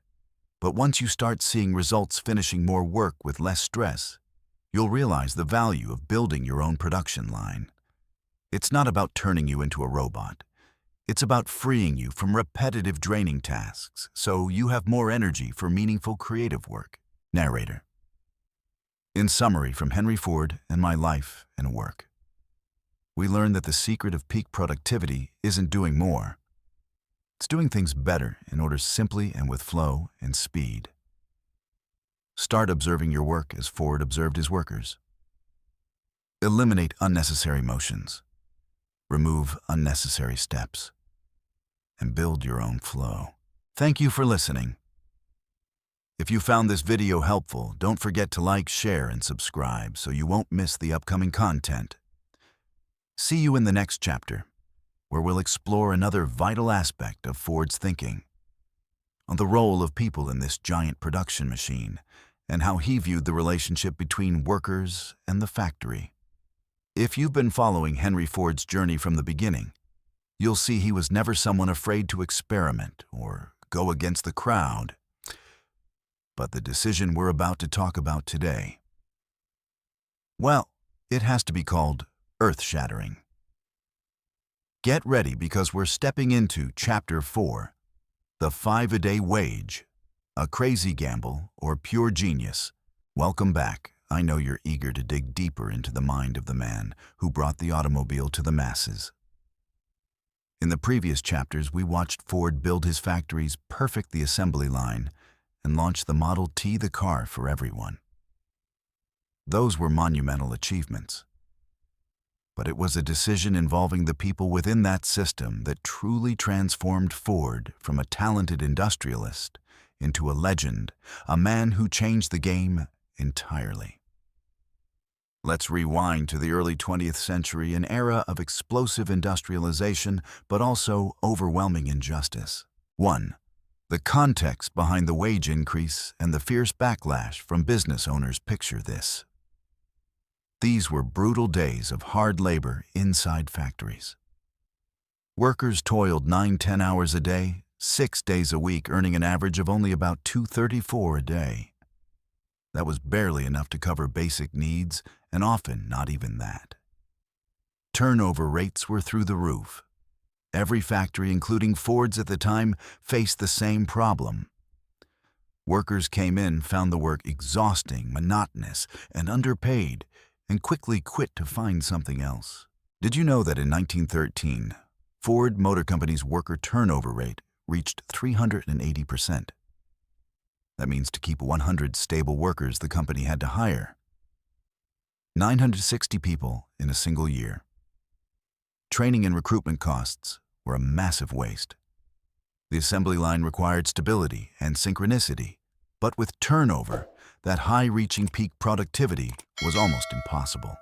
But once you start seeing results, finishing more work with less stress, you'll realize the value of building your own production line. It's not about turning you into a robot. It's about freeing you from repetitive, draining tasks so you have more energy for meaningful creative work. Narrator. In summary from Henry Ford and my life and work, we learned that the secret of peak productivity isn't doing more. It's doing things better in order simply and with flow and speed. Start observing your work as Ford observed his workers. Eliminate unnecessary motions. Remove unnecessary steps. and build your own flow. Thank you for listening. If you found this video helpful, don't forget to like, share, and subscribe so you won't miss the upcoming content. See you in the next chapter, where we'll explore another vital aspect of Ford's thinking, on the role of people in this giant production machine, and how he viewed the relationship between workers and the factory. If you've been following Henry Ford's journey from the beginning, you'll see he was never someone afraid to experiment or go against the crowd. But the decision we're about to talk about today, well, it has to be called earth-shattering. Get ready, because we're stepping into Chapter 4, the 5-a-day wage, a crazy gamble or pure genius. Welcome back. I know you're eager to dig deeper into the mind of the man who brought the automobile to the masses. In the previous chapters, we watched Ford build his factories, perfect the assembly line, and launch the Model T, the car for everyone. Those were monumental achievements. But it was a decision involving the people within that system that truly transformed Ford from a talented industrialist into a legend, a man who changed the game entirely. Let's rewind to the early 20th century, an era of explosive industrialization, but also overwhelming injustice. 1. The context behind the wage increase and the fierce backlash from business owners. Picture this. These were brutal days of hard labor inside factories. Workers toiled 9-10 hours a day, 6 days a week, earning an average of only about $2.34 a day. That was barely enough to cover basic needs, and often not even that. Turnover rates were through the roof. Every factory, including Ford's at the time, faced the same problem. Workers came in, found the work exhausting, monotonous, and underpaid, and quickly quit to find something else. Did you know that in 1913, Ford Motor Company's worker turnover rate reached 380%? That means to keep 100 stable workers, the company had to hire 960 people in a single year. Training and recruitment costs were a massive waste. The assembly line required stability and synchronicity, but with turnover, that high-reaching peak productivity was almost impossible.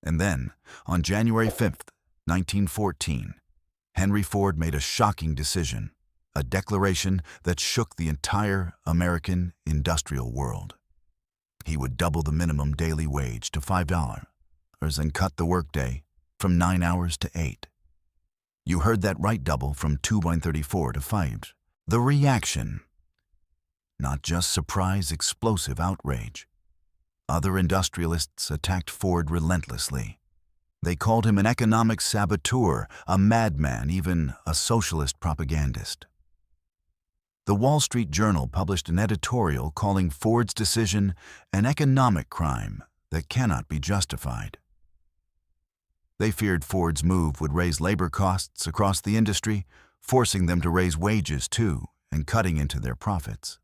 And then, on January 5th, 1914, Henry Ford made a shocking decision, a declaration that shook the entire American industrial world. He would double the minimum daily wage to $5 and cut the workday from 9 hours to 8. You heard that right, double from $2.34 to $5. The reaction, not just surprise, explosive outrage. Other industrialists attacked Ford relentlessly. They called him an economic saboteur, a madman, even a socialist propagandist. The Wall Street Journal published an editorial calling Ford's decision an economic crime that cannot be justified. They feared Ford's move would raise labor costs across the industry, forcing them to raise wages too and cutting into their profits.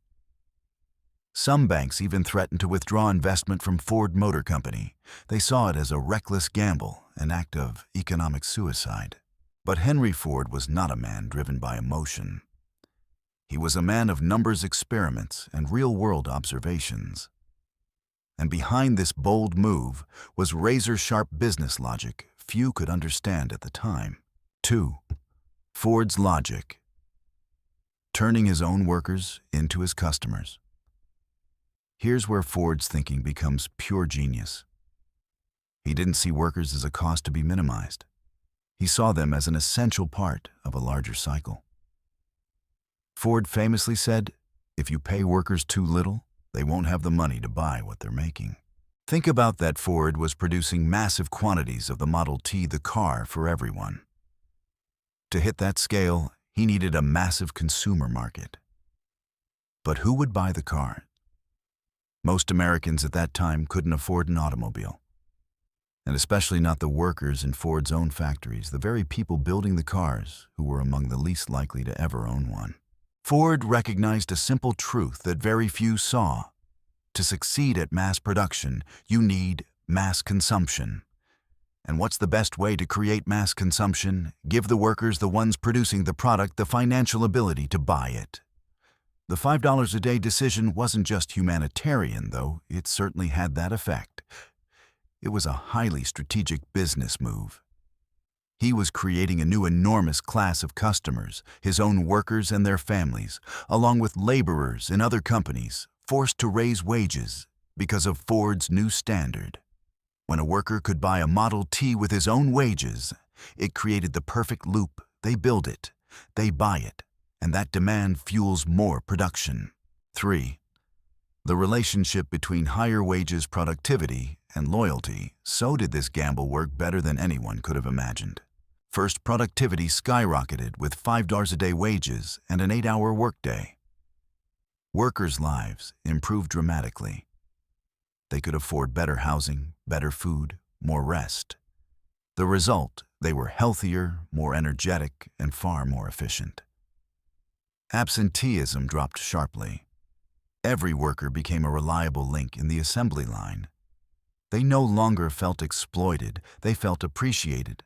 Some banks even threatened to withdraw investment from Ford Motor Company. They saw it as a reckless gamble, an act of economic suicide. But Henry Ford was not a man driven by emotion. He was a man of numbers, experiments, and real-world observations. And behind this bold move was razor-sharp business logic few could understand at the time. 2. Ford's logic. Turning his own workers into his customers. Here's where Ford's thinking becomes pure genius. He didn't see workers as a cost to be minimized. He saw them as an essential part of a larger cycle. Ford famously said, "If you pay workers too little, they won't have the money to buy what they're making." Think about that. Ford was producing massive quantities of the Model T, the car for everyone. To hit that scale, he needed a massive consumer market. But who would buy the car? Most Americans at that time couldn't afford an automobile. And especially not the workers in Ford's own factories, the very people building the cars who were among the least likely to ever own one. Ford recognized a simple truth that very few saw. To succeed at mass production, you need mass consumption. And what's the best way to create mass consumption? Give the workers, the ones producing the product, the financial ability to buy it. The $5 a day decision wasn't just humanitarian, though. It certainly had that effect. It was a highly strategic business move. He was creating a new enormous class of customers, his own workers and their families, along with laborers in other companies, forced to raise wages because of Ford's new standard. When a worker could buy a Model T with his own wages, it created the perfect loop. They build it, they buy it, and that demand fuels more production. 3. The relationship between higher wages, productivity, and loyalty. So did this gamble work better than anyone could have imagined. First, productivity skyrocketed with $5 a day wages and an 8-hour workday. Workers' lives improved dramatically. They could afford better housing, better food, more rest. The result, they were healthier, more energetic, and far more efficient. Absenteeism dropped sharply. Every worker became a reliable link in the assembly line. They no longer felt exploited, they felt appreciated,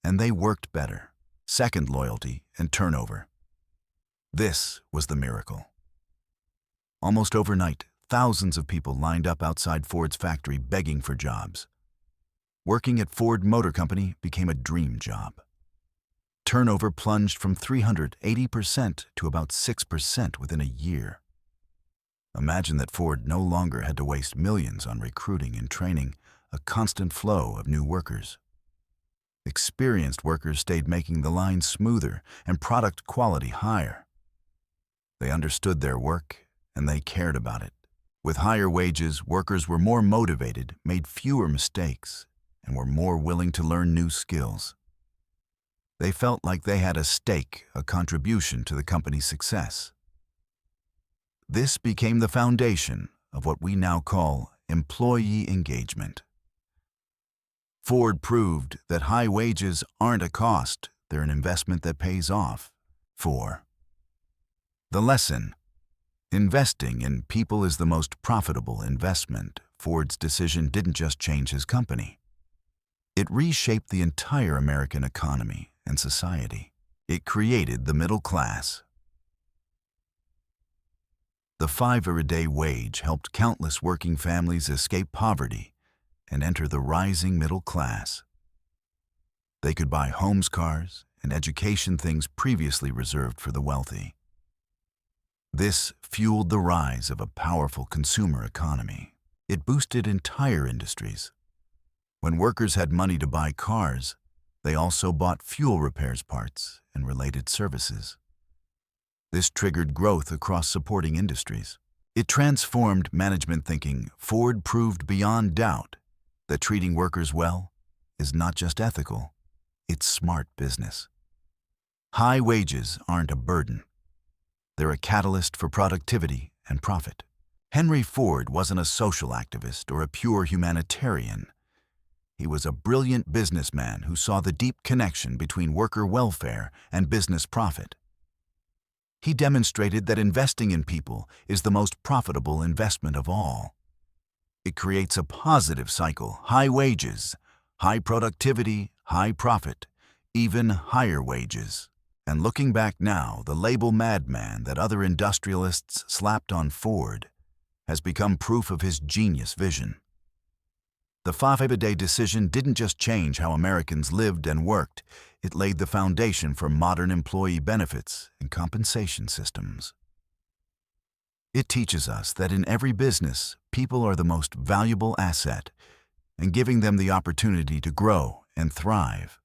and they worked better. Second, loyalty and turnover. This was the miracle. Almost overnight, thousands of people lined up outside Ford's factory begging for jobs. Working at Ford Motor Company became a dream job. Turnover plunged from 380% to about 6% within a year. Imagine that Ford no longer had to waste millions on recruiting and training, a constant flow of new workers. Experienced workers stayed, making the line smoother and product quality higher. They understood their work and they cared about it. With higher wages, workers were more motivated, made fewer mistakes, and were more willing to learn new skills. They felt like they had a stake, a contribution to the company's success. This became the foundation of what we now call employee engagement. Ford proved that high wages aren't a cost, they're an investment that pays off. 4. The lesson: investing in people is the most profitable investment. Ford's decision didn't just change his company. It reshaped the entire American economy and society. It created the middle class. The $5 a day wage helped countless working families escape poverty and enter the rising middle class. They could buy homes, cars, and education, things previously reserved for the wealthy. This fueled the rise of a powerful consumer economy. It boosted entire industries. When workers had money to buy cars, they also bought fuel repairs parts and related services. This triggered growth across supporting industries. It transformed management thinking. Ford proved beyond doubt that treating workers well is not just ethical, it's smart business. High wages aren't a burden. They're a catalyst for productivity and profit. Henry Ford wasn't a social activist or a pure humanitarian. He was a brilliant businessman who saw the deep connection between worker welfare and business profit. He demonstrated that investing in people is the most profitable investment of all. It creates a positive cycle: high wages, high productivity, high profit, even higher wages. And looking back now, the label madman that other industrialists slapped on Ford has become proof of his genius vision. The $5 a day decision didn't just change how Americans lived and worked, it laid the foundation for modern employee benefits and compensation systems. It teaches us that in every business, people are the most valuable asset, and giving them the opportunity to grow and thrive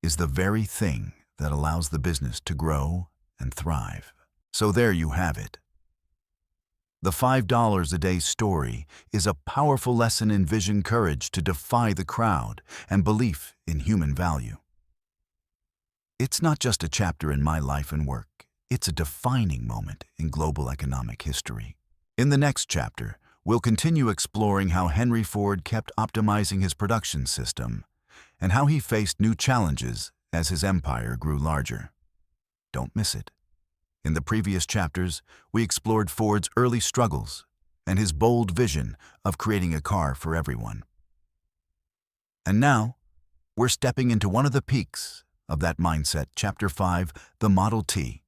is the very thing that allows the business to grow and thrive. So there you have it. The $5 a day story is a powerful lesson in vision, courage to defy the crowd, and belief in human value. It's not just a chapter in my life and work, it's a defining moment in global economic history. In the next chapter, we'll continue exploring how Henry Ford kept optimizing his production system and how he faced new challenges as his empire grew larger. Don't miss it. In the previous chapters, we explored Ford's early struggles and his bold vision of creating a car for everyone. And now, We're stepping into one of the peaks of that mindset, Chapter 5, the Model T.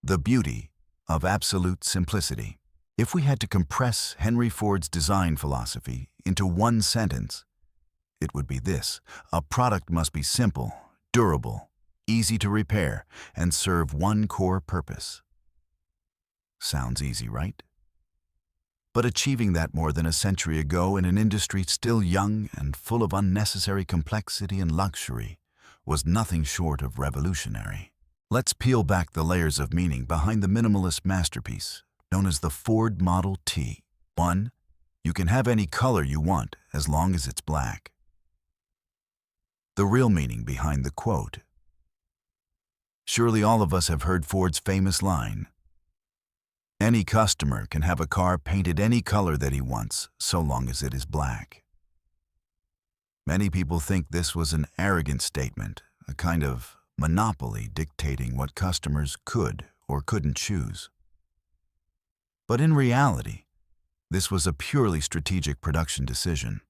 The beauty of absolute simplicity. If we had to compress Henry Ford's design philosophy into one sentence, it would be this: a product must be simple, durable, easy to repair, and serve one core purpose. Sounds easy, right? But achieving that more than a century ago in an industry still young and full of unnecessary complexity and luxury was nothing short of revolutionary. Let's peel back the layers of meaning behind the minimalist masterpiece known as the Ford Model T. 1. You can have any color you want as long as it's black. The real meaning behind the quote. Surely all of us have heard Ford's famous line, "Any customer can have a car painted any color that he wants, so long as it is black." Many people think this was an arrogant statement, a kind of monopoly dictating what customers could or couldn't choose. But in reality, this was a purely strategic production decision.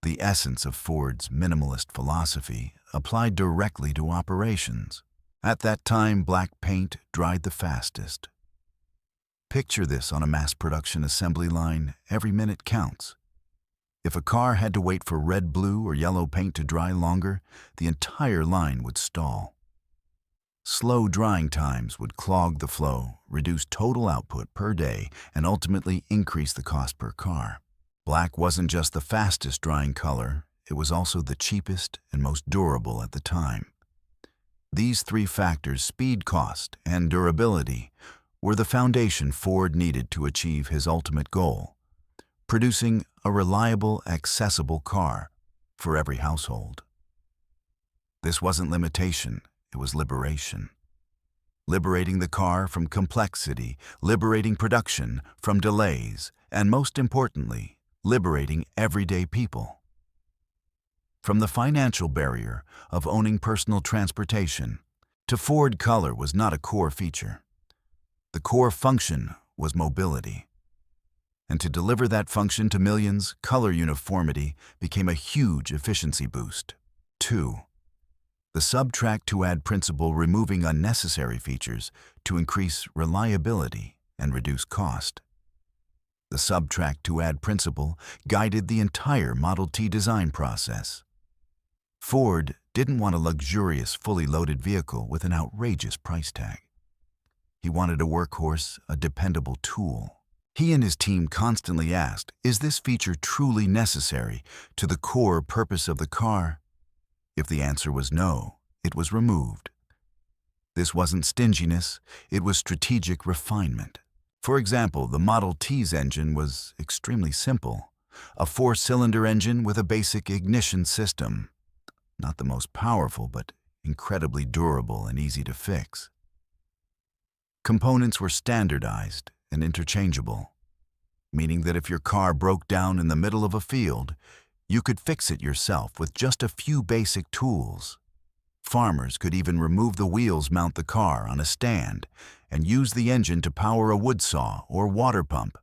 The essence of Ford's minimalist philosophy applied directly to operations. At that time, black paint dried the fastest. Picture this on a mass production assembly line: every minute counts. If a car had to wait for red, blue, or yellow paint to dry longer, the entire line would stall. Slow drying times would clog the flow, reduce total output per day, and ultimately increase the cost per car. Black wasn't just the fastest drying color, it was also the cheapest and most durable at the time. These three factors, speed, cost, and durability, were the foundation Ford needed to achieve his ultimate goal: producing a reliable, accessible car for every household. This wasn't limitation, it was liberation. Liberating the car from complexity, liberating production from delays, and most importantly, liberating everyday people. From the financial barrier of owning personal transportation, to Ford color was not a core feature. The core function was mobility. And to deliver that function to millions, color uniformity became a huge efficiency boost. 2. The subtract-to-add principle, removing unnecessary features to increase reliability and reduce cost. The subtract-to-add principle guided the entire Model T design process. Ford didn't want a luxurious, fully loaded vehicle with an outrageous price tag. He wanted a workhorse, a dependable tool. He and his team constantly asked, is this feature truly necessary to the core purpose of the car? If the answer was no, it was removed. This wasn't stinginess, it was strategic refinement. For example, the Model T's engine was extremely simple. A 4-cylinder engine with a basic ignition system. Not the most powerful, but incredibly durable and easy to fix. Components were standardized and interchangeable, meaning that if your car broke down in the middle of a field, you could fix it yourself with just a few basic tools. Farmers could even remove the wheels, mount the car on a stand, and use the engine to power a wood saw or water pump,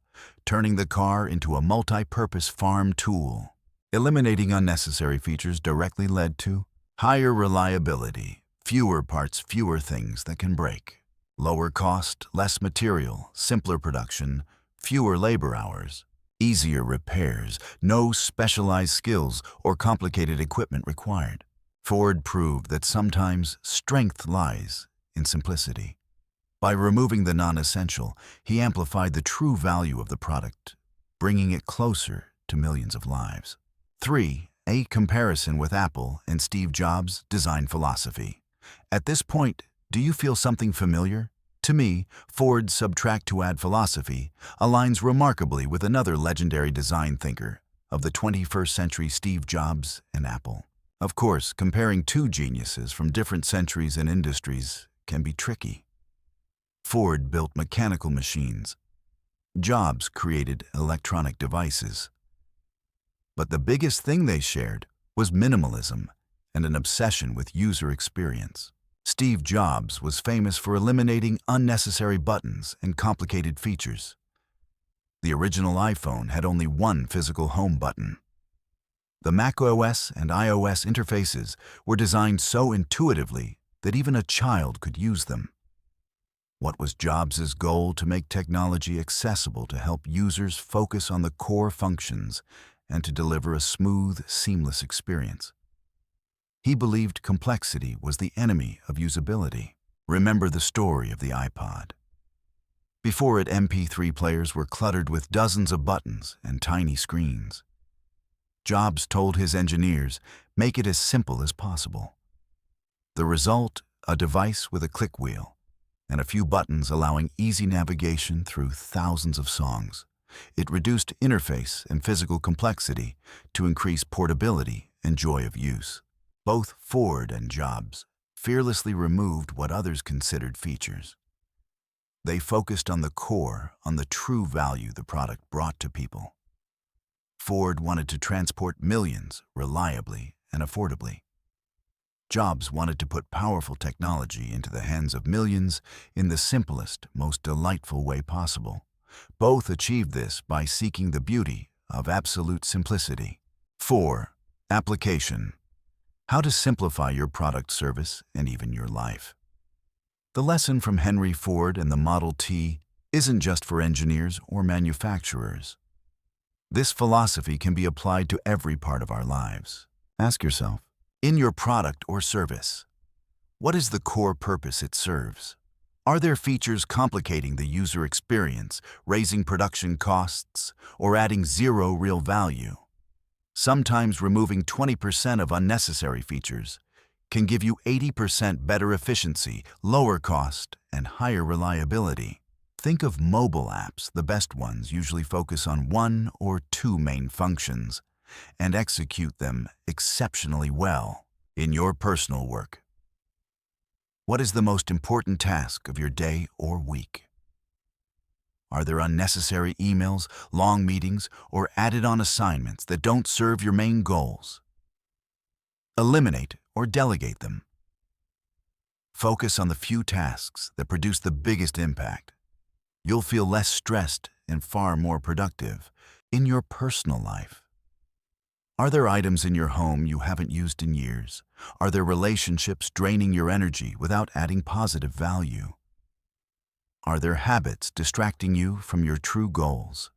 turning the car into a multi-purpose farm tool. Eliminating unnecessary features directly led to higher reliability, fewer parts, fewer things that can break. Lower cost, less material, simpler production, fewer labor hours. Easier repairs, no specialized skills or complicated equipment required. Ford proved that sometimes strength lies in simplicity. By removing the non-essential, he amplified the true value of the product, bringing it closer to millions of lives. 3. A comparison with Apple and Steve Jobs' design philosophy. At this point, do you feel something familiar? To me, Ford's subtract-to-add philosophy aligns remarkably with another legendary design thinker of the 21st century, Steve Jobs and Apple. Of course, comparing two geniuses from different centuries and industries can be tricky. Ford built mechanical machines. Jobs created electronic devices. But the biggest thing they shared was minimalism and an obsession with user experience. Steve Jobs was famous for eliminating unnecessary buttons and complicated features. The original iPhone had only one physical home button. The macOS and iOS interfaces were designed so intuitively that even a child could use them. What was Jobs' goal? To make technology accessible to help users focus on the core functions and to deliver a smooth, seamless experience. He believed complexity was the enemy of usability. Remember the story of the iPod. Before it, MP3 players were cluttered with dozens of buttons and tiny screens. Jobs told his engineers, make it as simple as possible. The result, a device with a click wheel and a few buttons allowing easy navigation through thousands of songs. It reduced interface and physical complexity to increase portability and joy of use. Both Ford and Jobs fearlessly removed what others considered features. They focused on the core, on the true value the product brought to people. Ford wanted to transport millions reliably and affordably. Jobs wanted to put powerful technology into the hands of millions in the simplest, most delightful way possible. Both achieved this by seeking the beauty of absolute simplicity. 4. Application. How to simplify your product, service, and even your life. The lesson from Henry Ford and the Model T isn't just for engineers or manufacturers. This philosophy can be applied to every part of our lives. Ask yourself, in your product or service, what is the core purpose it serves? Are there features complicating the user experience, raising production costs, or adding zero real value? Sometimes removing 20% of unnecessary features can give you 80% better efficiency, lower cost, and higher reliability. Think of mobile apps. The best ones usually focus on one or two main functions and execute them exceptionally well. In your personal work, what is the most important task of your day or week? Are there unnecessary emails, long meetings, or added-on assignments that don't serve your main goals? Eliminate or delegate them. Focus on the few tasks that produce the biggest impact. You'll feel less stressed and far more productive. In your personal life, are there items in your home you haven't used in years? Are there relationships draining your energy without adding positive value? Are there habits distracting you from your true goals?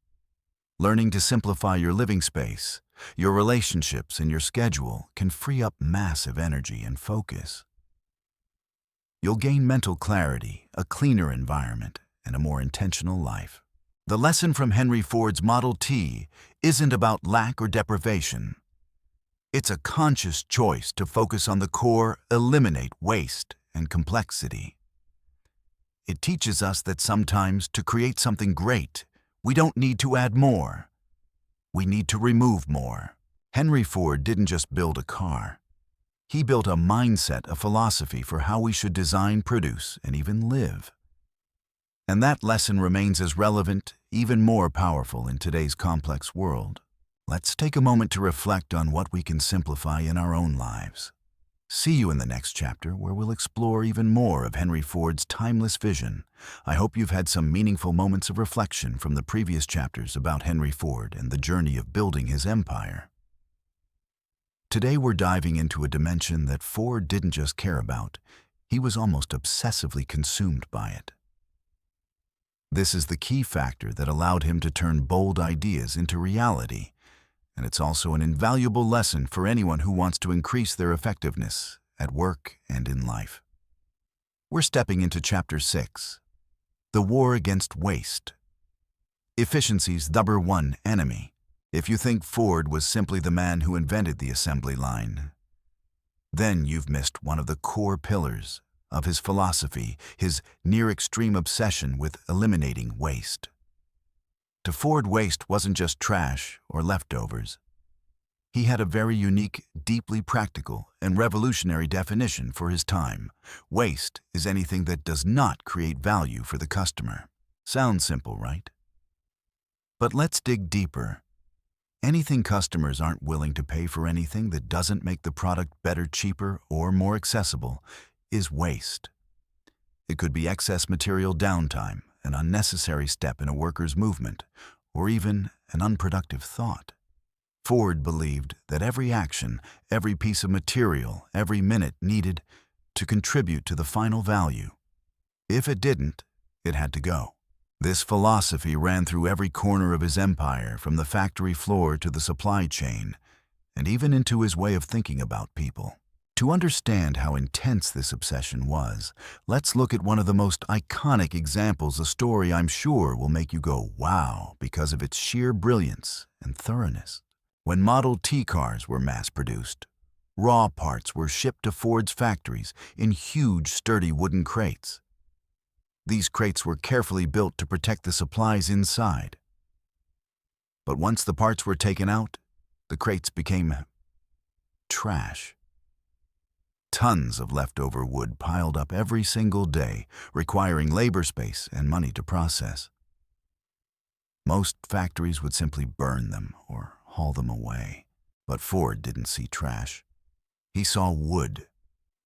Learning to simplify your living space, your relationships, and your schedule can free up massive energy and focus. You'll gain mental clarity, a cleaner environment, and a more intentional life. The lesson from Henry Ford's Model T isn't about lack or deprivation. It's a conscious choice to focus on the core, eliminate waste and complexity. It teaches us that sometimes to create something great, we don't need to add more. We need to remove more. Henry Ford didn't just build a car. He built a mindset, a philosophy for how we should design, produce, and even live. And that lesson remains as relevant, even more powerful in today's complex world. Let's take a moment to reflect on what we can simplify in our own lives. See you in the next chapter, where we'll explore even more of Henry Ford's timeless vision. I hope you've had some meaningful moments of reflection from the previous chapters about Henry Ford and the journey of building his empire. Today we're diving into a dimension that Ford didn't just care about, he was almost obsessively consumed by it. This is the key factor that allowed him to turn bold ideas into reality, and it's also an invaluable lesson for anyone who wants to increase their effectiveness at work and in life. We're stepping into Chapter 6, The War Against Waste. Efficiency's number one enemy. If you think Ford was simply the man who invented the assembly line, then you've missed one of the core pillars of his philosophy, his near-extreme obsession with eliminating waste. To Ford, waste wasn't just trash or leftovers. He had a very unique, deeply practical, and revolutionary definition for his time. Waste is anything that does not create value for the customer. Sounds simple, right? But let's dig deeper. Anything customers aren't willing to pay for, anything that doesn't make the product better, cheaper, or more accessible, is waste. It could be excess material downtime, an unnecessary step in a worker's movement, or even an unproductive thought. Ford believed that every action, every piece of material, every minute needed to contribute to the final value. If it didn't, it had to go. This philosophy ran through every corner of his empire, from the factory floor to the supply chain, and even into his way of thinking about people. To understand how intense this obsession was, let's look at one of the most iconic examples, a story I'm sure will make you go, wow, because of its sheer brilliance and thoroughness. When Model T cars were mass-produced, raw parts were shipped to Ford's factories in huge, sturdy wooden crates. These crates were carefully built to protect the supplies inside. But once the parts were taken out, the crates became trash. Tons of leftover wood piled up every single day, requiring labor space and money to process. Most factories would simply burn them or haul them away. But Ford didn't see trash. He saw wood.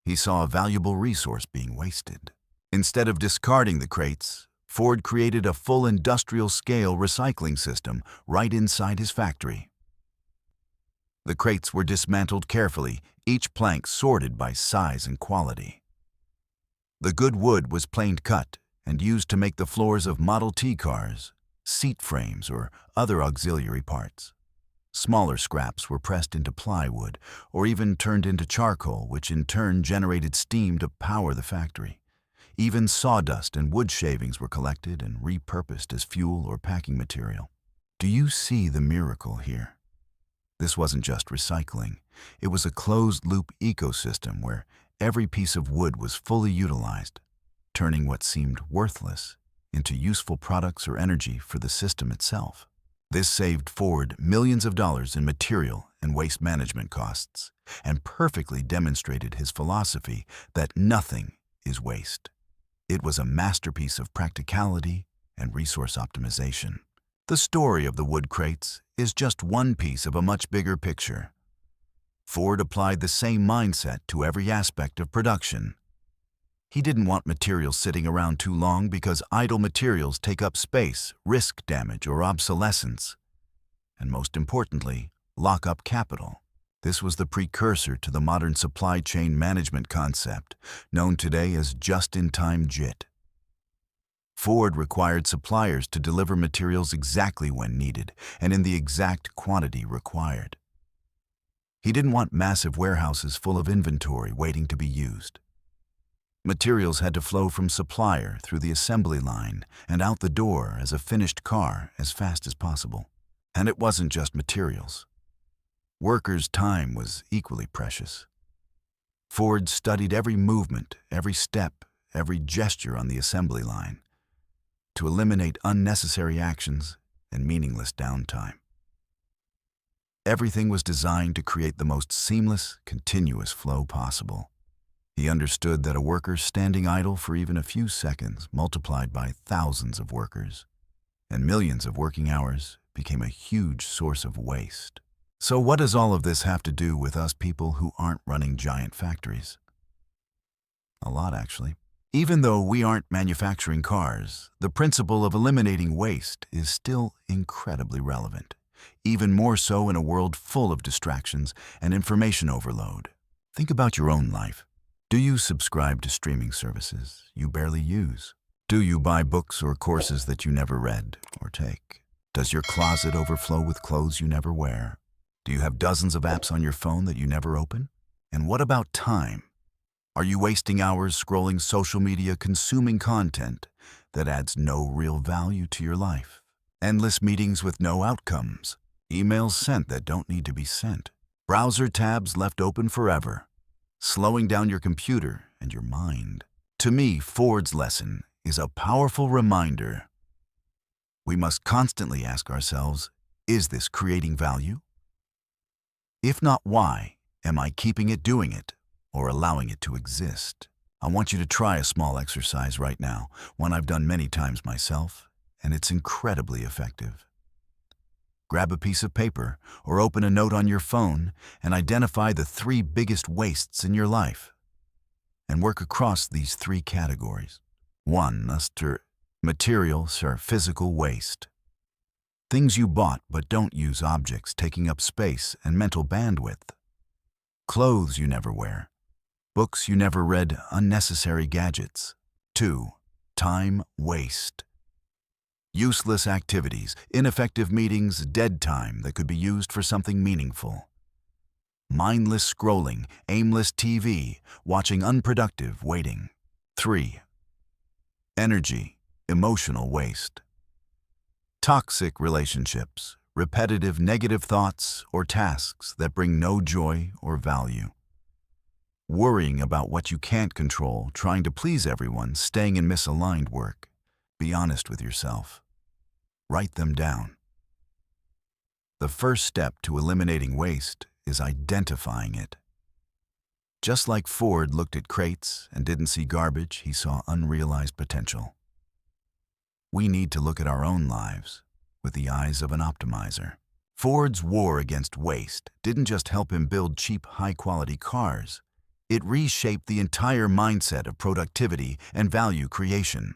He saw a valuable resource being wasted. Instead of discarding the crates, Ford created a full industrial-scale recycling system right inside his factory. The crates were dismantled carefully, each plank sorted by size and quality. The good wood was planed cut and used to make the floors of Model T cars, seat frames, or other auxiliary parts. Smaller scraps were pressed into plywood or even turned into charcoal, which in turn generated steam to power the factory. Even sawdust and wood shavings were collected and repurposed as fuel or packing material. Do you see the miracle here? This wasn't just recycling. It was a closed-loop ecosystem where every piece of wood was fully utilized, turning what seemed worthless into useful products or energy for the system itself. This saved Ford millions of dollars in material and waste management costs, and perfectly demonstrated his philosophy that nothing is waste. It was a masterpiece of practicality and resource optimization. The story of the wood crates is just one piece of a much bigger picture. Ford applied the same mindset to every aspect of production. He didn't want materials sitting around too long because idle materials take up space, risk damage or obsolescence, and most importantly, lock up capital. This was the precursor to the modern supply chain management concept, known today as just-in-time JIT. Ford required suppliers to deliver materials exactly when needed and in the exact quantity required. He didn't want massive warehouses full of inventory waiting to be used. Materials had to flow from supplier through the assembly line and out the door as a finished car as fast as possible. And it wasn't just materials. Workers' time was equally precious. Ford studied every movement, every step, every gesture on the assembly line to eliminate unnecessary actions and meaningless downtime. Everything was designed to create the most seamless, continuous flow possible. He understood that a worker standing idle for even a few seconds multiplied by thousands of workers, and millions of working hours became a huge source of waste. So what does all of this have to do with us people who aren't running giant factories? A lot, actually. Even though we aren't manufacturing cars, the principle of eliminating waste is still incredibly relevant, even more so in a world full of distractions and information overload. Think about your own life. Do you subscribe to streaming services you barely use? Do you buy books or courses that you never read or take? Does your closet overflow with clothes you never wear? Do you have dozens of apps on your phone that you never open? And what about time? Are you wasting hours scrolling social media, consuming content that adds no real value to your life? Endless meetings with no outcomes, emails sent that don't need to be sent, browser tabs left open forever, slowing down your computer and your mind. To me, Ford's lesson is a powerful reminder. We must constantly ask ourselves, is this creating value? If not, why am I keeping it doing it or allowing it to exist? I want you to try a small exercise right now, one I've done many times myself, and it's incredibly effective. Grab a piece of paper or open a note on your phone and identify the 3 biggest wastes in your life, and work across these 3 categories. 1. Materials or physical waste. Things you bought but don't use, objects taking up space and mental bandwidth. Clothes you never wear. Books you never read, unnecessary gadgets. 2. Time waste. Useless activities, ineffective meetings, dead time that could be used for something meaningful. Mindless scrolling, aimless TV, watching unproductive waiting. 3. Energy, emotional waste. Toxic relationships, repetitive negative thoughts or tasks that bring no joy or value. Worrying about what you can't control, trying to please everyone, staying in misaligned work. Be honest with yourself. Write them down. The first step to eliminating waste is identifying it. Just like Ford looked at crates and didn't see garbage, he saw unrealized potential. We need to look at our own lives with the eyes of an optimizer. Ford's war against waste didn't just help him build cheap, high-quality cars. It reshaped the entire mindset of productivity and value creation.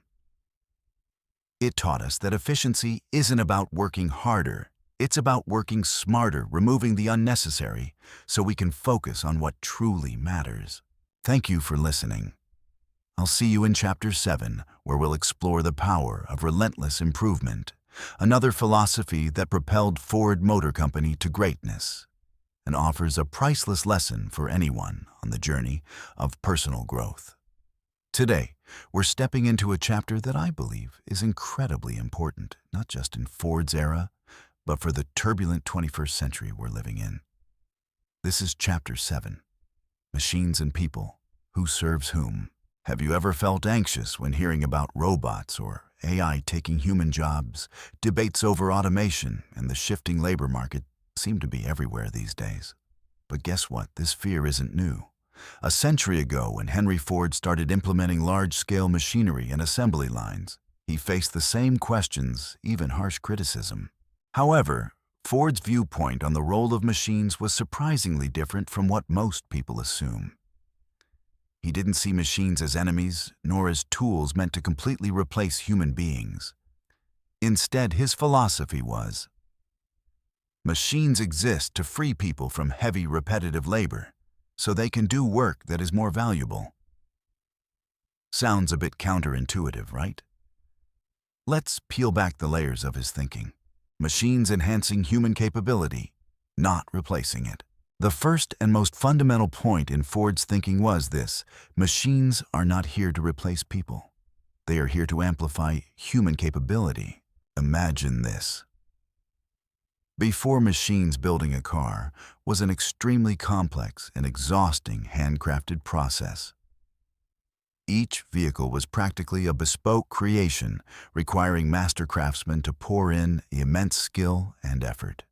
It taught us that efficiency isn't about working harder. It's about working smarter, removing the unnecessary, so we can focus on what truly matters. Thank you for listening. I'll see you in Chapter 7, where we'll explore the power of relentless improvement, another philosophy that propelled Ford Motor Company to greatness and offers a priceless lesson for anyone on the journey of personal growth. Today, we're stepping into a chapter that I believe is incredibly important, not just in Ford's era, but for the turbulent 21st century we're living in. This is Chapter 7, Machines and People, Who Serves Whom? Have you ever felt anxious when hearing about robots or AI taking human jobs? Debates over automation and the shifting labor market seem to be everywhere these days. But guess what? This fear isn't new. A century ago, when Henry Ford started implementing large-scale machinery and assembly lines, he faced the same questions, even harsh criticism. However, Ford's viewpoint on the role of machines was surprisingly different from what most people assume. He didn't see machines as enemies, nor as tools meant to completely replace human beings. Instead, his philosophy was, machines exist to free people from heavy, repetitive labor, so they can do work that is more valuable. Sounds a bit counterintuitive, right? Let's peel back the layers of his thinking. Machines enhancing human capability, not replacing it. The first and most fundamental point in Ford's thinking was this: machines are not here to replace people. They are here to amplify human capability. Imagine this. Before machines, building a car was an extremely complex and exhausting handcrafted process. Each vehicle was practically a bespoke creation, requiring master craftsmen to pour in immense skill and effort.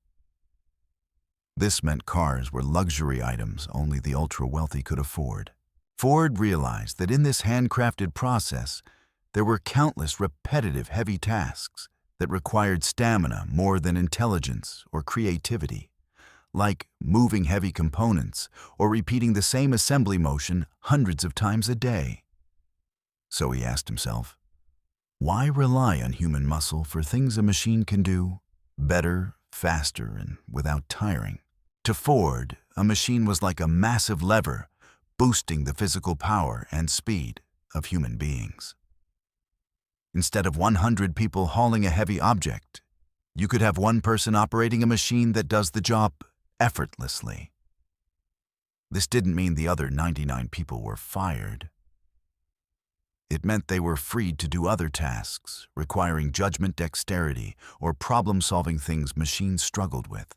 This meant cars were luxury items only the ultra-wealthy could afford. Ford realized that in this handcrafted process, there were countless repetitive heavy tasks that required stamina more than intelligence or creativity, like moving heavy components or repeating the same assembly motion hundreds of times a day. So he asked himself, why rely on human muscle for things a machine can do better, faster, and without tiring? To Ford, a machine was like a massive lever, boosting the physical power and speed of human beings. Instead of 100 people hauling a heavy object, you could have one person operating a machine that does the job effortlessly. This didn't mean the other 99 people were fired. It meant they were freed to do other tasks, requiring judgment, dexterity, or problem-solving things machines struggled with.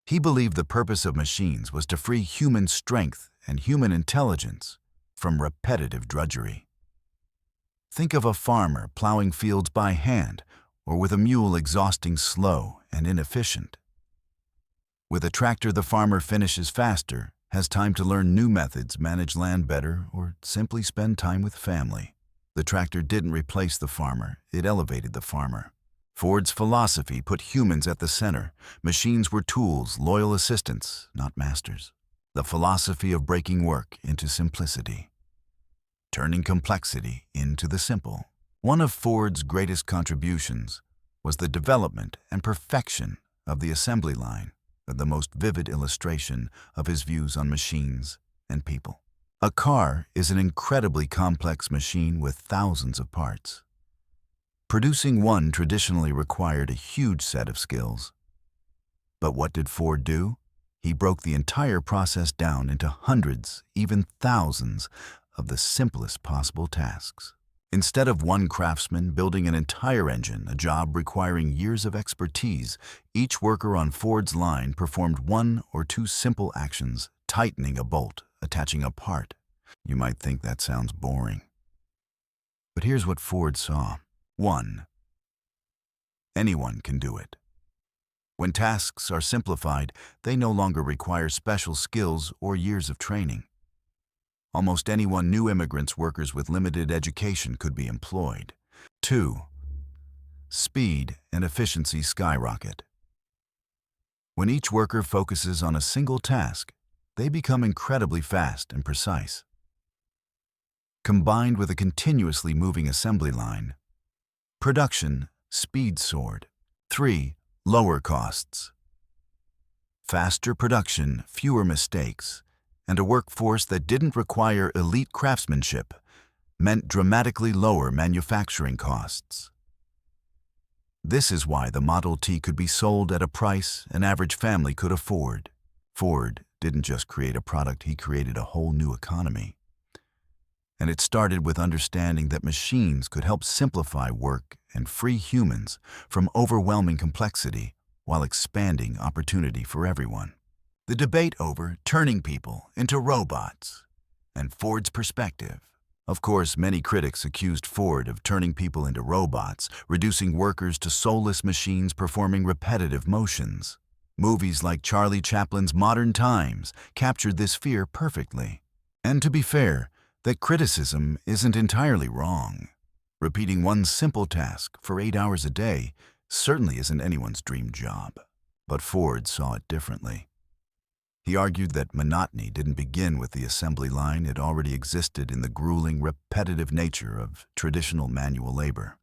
He believed the purpose of machines was to free human strength and human intelligence from repetitive drudgery. Think of a farmer plowing fields by hand or with a mule exhausting slow and inefficient. With a tractor, the farmer finishes faster, has time to learn new methods, manage land better, or simply spend time with family. The tractor didn't replace the farmer, it elevated the farmer. Ford's philosophy put humans at the center. Machines were tools, loyal assistants, not masters. The philosophy of breaking work into simplicity, turning complexity into the simple. One of Ford's greatest contributions was the development and perfection of the assembly line, the most vivid illustration of his views on machines and people. A car is an incredibly complex machine with thousands of parts. Producing one traditionally required a huge set of skills. But what did Ford do? He broke the entire process down into hundreds, even thousands, of the simplest possible tasks. Instead of one craftsman building an entire engine, a job requiring years of expertise, each worker on Ford's line performed one or two simple actions: tightening a bolt, attaching a part. You might think that sounds boring. But here's what Ford saw. 1. Anyone can do it. When tasks are simplified, they no longer require special skills or years of training. Almost anyone, new immigrants, workers with limited education, could be employed. 2. Speed and efficiency skyrocket. When each worker focuses on a single task, they become incredibly fast and precise. Combined with a continuously moving assembly line, production speed soared. 3. Lower costs. Faster production, fewer mistakes, and a workforce that didn't require elite craftsmanship meant dramatically lower manufacturing costs. This is why the Model T could be sold at a price an average family could afford. Ford didn't just create a product, he created a whole new economy. And it started with understanding that machines could help simplify work and free humans from overwhelming complexity while expanding opportunity for everyone. The debate over turning people into robots and Ford's perspective. Of course, many critics accused Ford of turning people into robots, reducing workers to soulless machines performing repetitive motions. Movies like Charlie Chaplin's Modern Times captured this fear perfectly. And to be fair, that criticism isn't entirely wrong. Repeating one simple task for 8 hours a day certainly isn't anyone's dream job. But Ford saw it differently. He argued that monotony didn't begin with the assembly line, it already existed in the grueling, repetitive nature of traditional manual labor.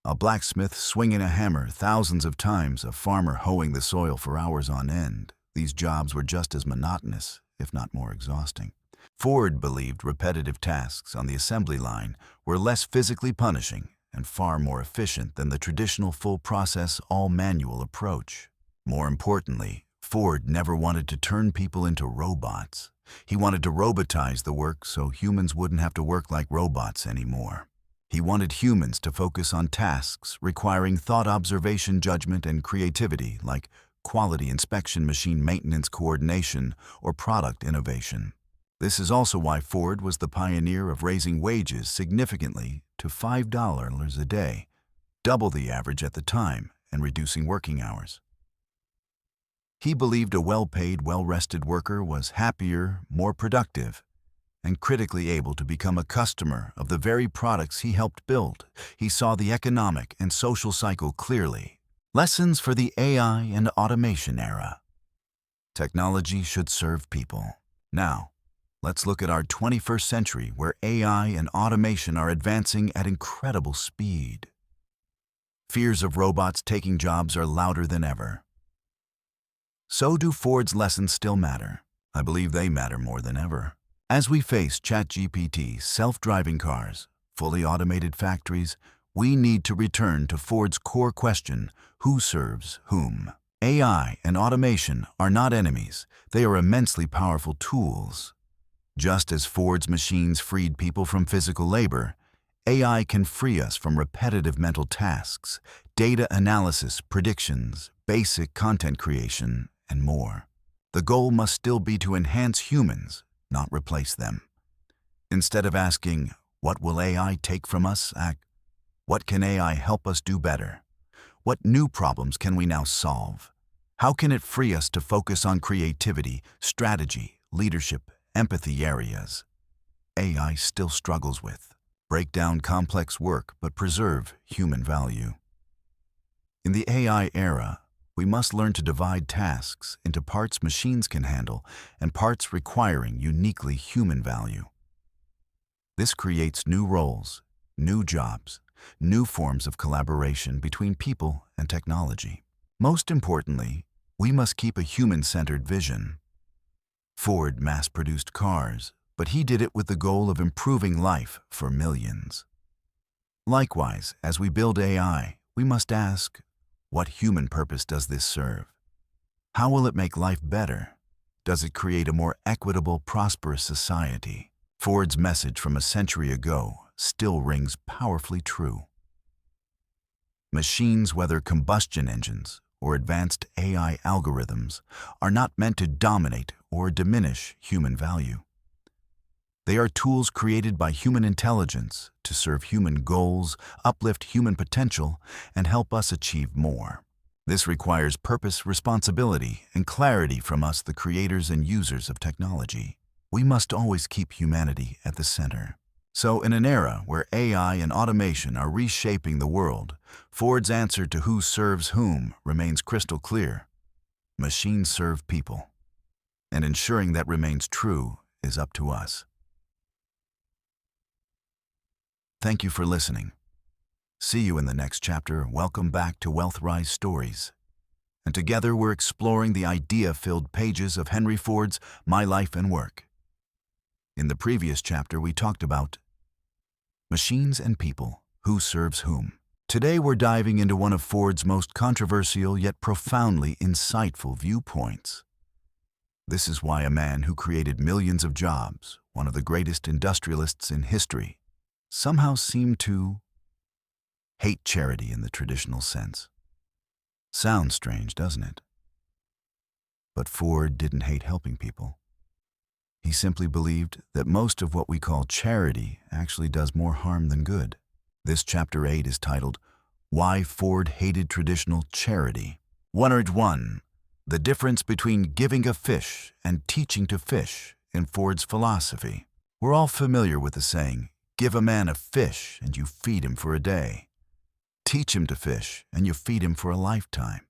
A blacksmith swinging a hammer thousands of times, a farmer hoeing the soil for hours on end. These jobs were just as monotonous, if not more exhausting. Ford believed repetitive tasks on the assembly line were less physically punishing and far more efficient than the traditional full-process, all-manual approach. More importantly, Ford never wanted to turn people into robots. He wanted to robotize the work so humans wouldn't have to work like robots anymore. He wanted humans to focus on tasks requiring thought, observation, judgment, and creativity, like quality inspection, machine maintenance, coordination, or product innovation. This is also why Ford was the pioneer of raising wages significantly to $5 a day, double the average at the time, and reducing working hours. He believed a well-paid, well-rested worker was happier, more productive, and critically able to become a customer of the very products he helped build. He saw the economic and social cycle clearly. Lessons for the AI and automation era. Technology should serve people. Now, let's look at our 21st century, where AI and automation are advancing at incredible speed. Fears of robots taking jobs are louder than ever. So do Ford's lessons still matter? I believe they matter more than ever. As we face ChatGPT, self-driving cars, fully automated factories, we need to return to Ford's core question: who serves whom? AI and automation are not enemies. They are immensely powerful tools. Just as Ford's machines freed people from physical labor, AI can free us from repetitive mental tasks, data analysis, predictions, basic content creation, and more. The goal must still be to enhance humans, not replace them. Instead of asking, what will AI take from us? What can AI help us do better? What new problems can we now solve? How can it free us to focus on creativity, strategy, leadership, empathy areas AI still struggles with? Break down complex work but preserve human value. In the AI era, we must learn to divide tasks into parts machines can handle and parts requiring uniquely human value. This creates new roles, new jobs, new forms of collaboration between people and technology. Most importantly, we must keep a human-centered vision. Ford mass-produced cars, but he did it with the goal of improving life for millions. Likewise, as we build AI, we must ask, what human purpose does this serve? How will it make life better? Does it create a more equitable, prosperous society? Ford's message from a century ago still rings powerfully true. Machines, whether combustion engines or advanced AI algorithms, are not meant to dominate or diminish human value. They are tools created by human intelligence to serve human goals, uplift human potential, and help us achieve more. This requires purpose, responsibility, and clarity from us, the creators and users of technology. We must always keep humanity at the center. So, in an era where AI and automation are reshaping the world, Ford's answer to who serves whom remains crystal clear. Machines serve people. And ensuring that remains true is up to us. Thank you for listening. See you in the next chapter. Welcome back to Wealthrise Stories. And together we're exploring the idea-filled pages of Henry Ford's My Life and Work. In the previous chapter, we talked about machines and people, who serves whom. Today we're diving into one of Ford's most controversial yet profoundly insightful viewpoints. This is why a man who created millions of jobs, one of the greatest industrialists in history, somehow seemed to hate charity in the traditional sense. Sounds strange, doesn't it? But Ford didn't hate helping people. He simply believed that most of what we call charity actually does more harm than good. This chapter 8 is titled, Why Ford Hated Traditional Charity. 1. The difference between giving a fish and teaching to fish in Ford's philosophy. We're all familiar with the saying, give a man a fish and you feed him for a day. Teach him to fish and you feed him for a lifetime.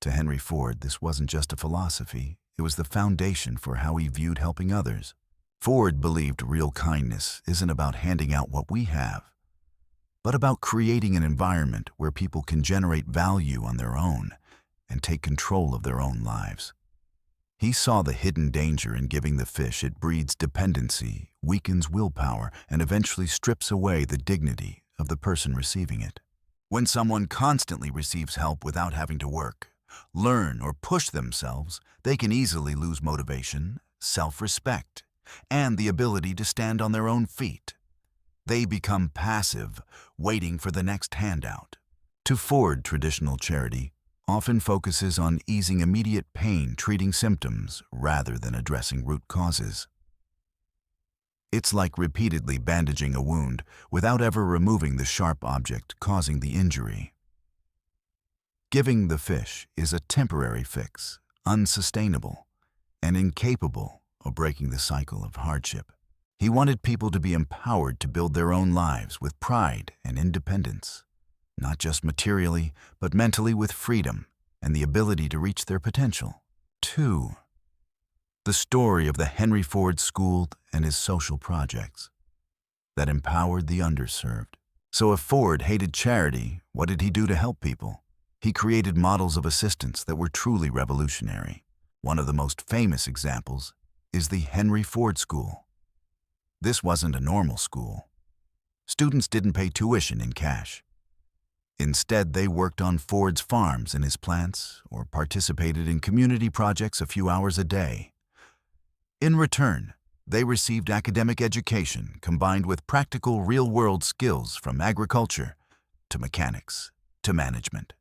To Henry Ford, this wasn't just a philosophy. It was the foundation for how he viewed helping others. Ford believed real kindness isn't about handing out what we have, but about creating an environment where people can generate value on their own and take control of their own lives. He saw the hidden danger in giving the fish. It breeds dependency, weakens willpower, and eventually strips away the dignity of the person receiving it. When someone constantly receives help without having to work, learn, or push themselves, they can easily lose motivation, self-respect, and the ability to stand on their own feet. They become passive, waiting for the next handout. To Ford, traditional charity often focuses on easing immediate pain, treating symptoms, rather than addressing root causes. It's like repeatedly bandaging a wound without ever removing the sharp object causing the injury. Giving the fish is a temporary fix, unsustainable, and incapable of breaking the cycle of hardship. He wanted people to be empowered to build their own lives with pride and independence, not just materially, but mentally, with freedom and the ability to reach their potential. 2. The story of the Henry Ford School and his social projects that empowered the underserved. So if Ford hated charity, what did he do to help people? He created models of assistance that were truly revolutionary. One of the most famous examples is the Henry Ford School. This wasn't a normal school. Students didn't pay tuition in cash. Instead, they worked on Ford's farms and his plants, or participated in community projects a few hours a day. In return, they received academic education combined with practical real-world skills from agriculture to mechanics to management.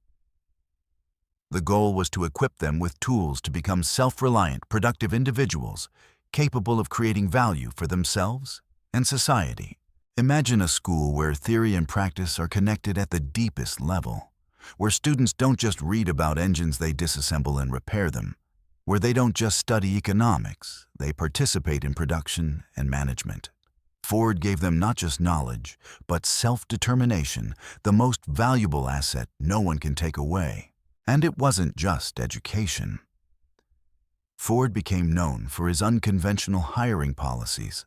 The goal was to equip them with tools to become self-reliant, productive individuals capable of creating value for themselves and society. Imagine a school where theory and practice are connected at the deepest level, where students don't just read about engines, they disassemble and repair them, where they don't just study economics, they participate in production and management. Ford gave them not just knowledge, but self-determination, the most valuable asset no one can take away. And it wasn't just education. Ford became known for his unconventional hiring policies.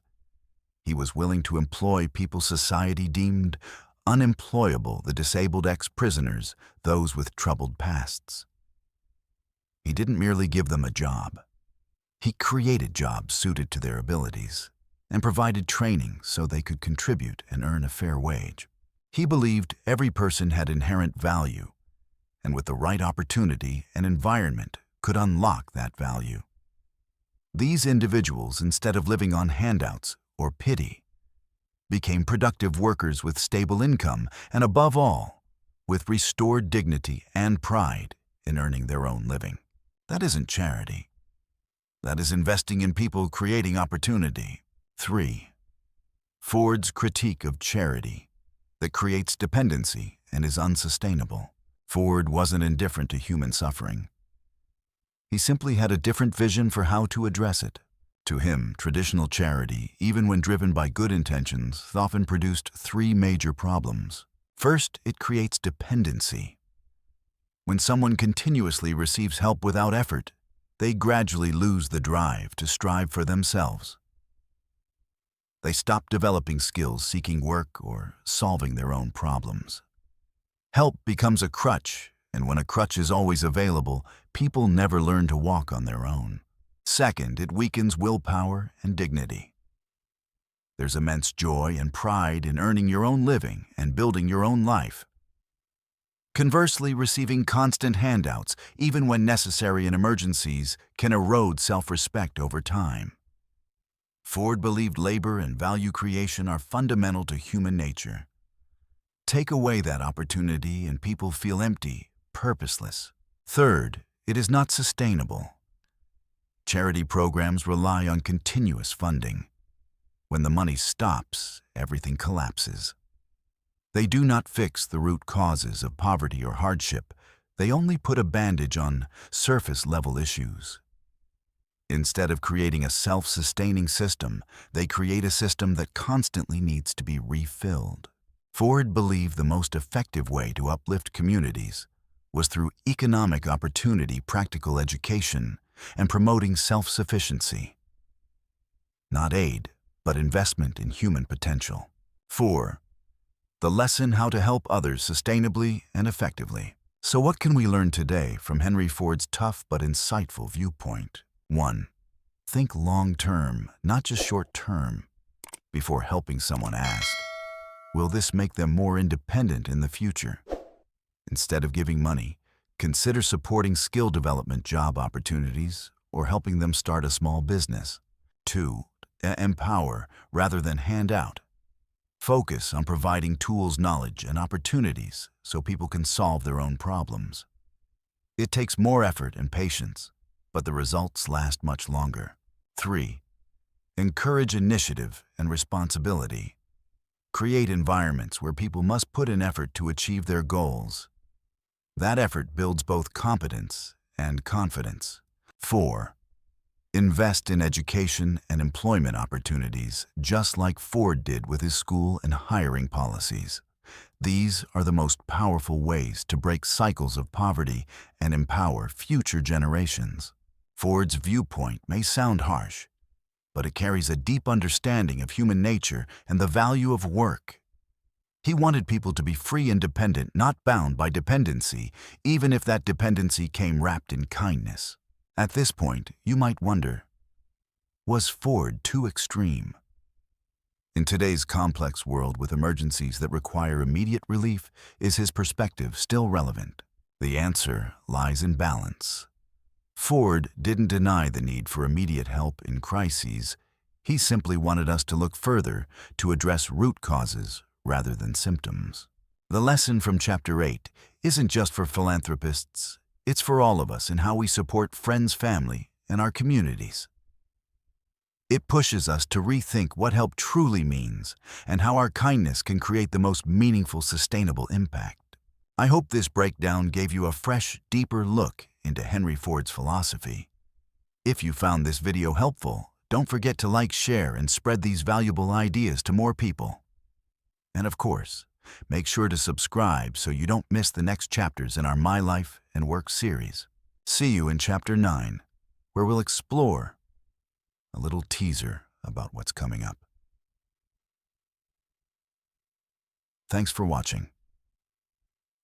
He was willing to employ people society deemed unemployable the disabled ex-prisoners, those with troubled pasts. He didn't merely give them a job. He created jobs suited to their abilities and provided training so they could contribute and earn a fair wage. He believed every person had inherent value, and with the right opportunity and environment could unlock that value. These individuals, instead of living on handouts or pity, became productive workers with stable income and, above all, with restored dignity and pride in earning their own living. That isn't charity. That is investing in people creating opportunity. 3. Ford's critique of charity that creates dependency and is unsustainable. Ford wasn't indifferent to human suffering. He simply had a different vision for how to address it. To him, traditional charity, even when driven by good intentions, often produced 3 major problems. First, it creates dependency. When someone continuously receives help without effort, they gradually lose the drive to strive for themselves. They stop developing skills seeking work or solving their own problems. Help becomes a crutch, and when a crutch is always available, people never learn to walk on their own. Second, it weakens willpower and dignity. There's immense joy and pride in earning your own living and building your own life. Conversely, receiving constant handouts, even when necessary in emergencies, can erode self-respect over time. Ford believed labor and value creation are fundamental to human nature. Take away that opportunity and people feel empty, purposeless. Third, it is not sustainable. Charity programs rely on continuous funding. When the money stops, everything collapses. They do not fix the root causes of poverty or hardship. They only put a bandage on surface-level issues. Instead of creating a self-sustaining system, they create a system that constantly needs to be refilled. Ford believed the most effective way to uplift communities was through economic opportunity, practical education, and promoting self-sufficiency. Not aid, but investment in human potential. 4. The lesson how to help others sustainably and effectively. So what can we learn today from Henry Ford's tough but insightful viewpoint? 1. Think long-term, not just short-term. Before helping someone, ask, will this make them more independent in the future? Instead of giving money, consider supporting skill development, job opportunities, or helping them start a small business. 2. Empower rather than hand out. Focus on providing tools, knowledge, and opportunities so people can solve their own problems. It takes more effort and patience, but the results last much longer. 3. Encourage initiative and responsibility. Create environments where people must put in effort to achieve their goals. That effort builds both competence and confidence. 4. Invest in education and employment opportunities, just like Ford did with his school and hiring policies. These are the most powerful ways to break cycles of poverty and empower future generations. Ford's viewpoint may sound harsh, but it carries a deep understanding of human nature and the value of work. He wanted people to be free and dependent, not bound by dependency, even if that dependency came wrapped in kindness. At this point, you might wonder, was Ford too extreme? In today's complex world with emergencies that require immediate relief, is his perspective still relevant? The answer lies in balance. Ford didn't deny the need for immediate help in crises. He simply wanted us to look further to address root causes rather than symptoms. The lesson from Chapter 8 isn't just for philanthropists. It's for all of us in how we support friends, family, and our communities. It pushes us to rethink what help truly means and how our kindness can create the most meaningful, sustainable impact. I hope this breakdown gave you a fresh, deeper look into Henry Ford's philosophy. If you found this video helpful, don't forget to like, share, and spread these valuable ideas to more people. And of course, make sure to subscribe so you don't miss the next chapters in our My Life and Work series. See you in Chapter 9, where we'll explore a little teaser about what's coming up. Thanks for watching.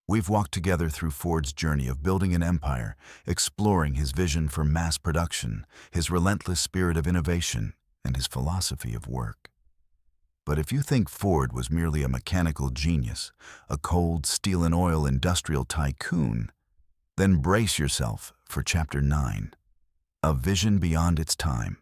We've walked together through Ford's journey of building an empire, exploring his vision for mass production, his relentless spirit of innovation, and his philosophy of work. But if you think Ford was merely a mechanical genius, a cold steel and oil industrial tycoon, then brace yourself for Chapter 9, A Vision Beyond Its Time.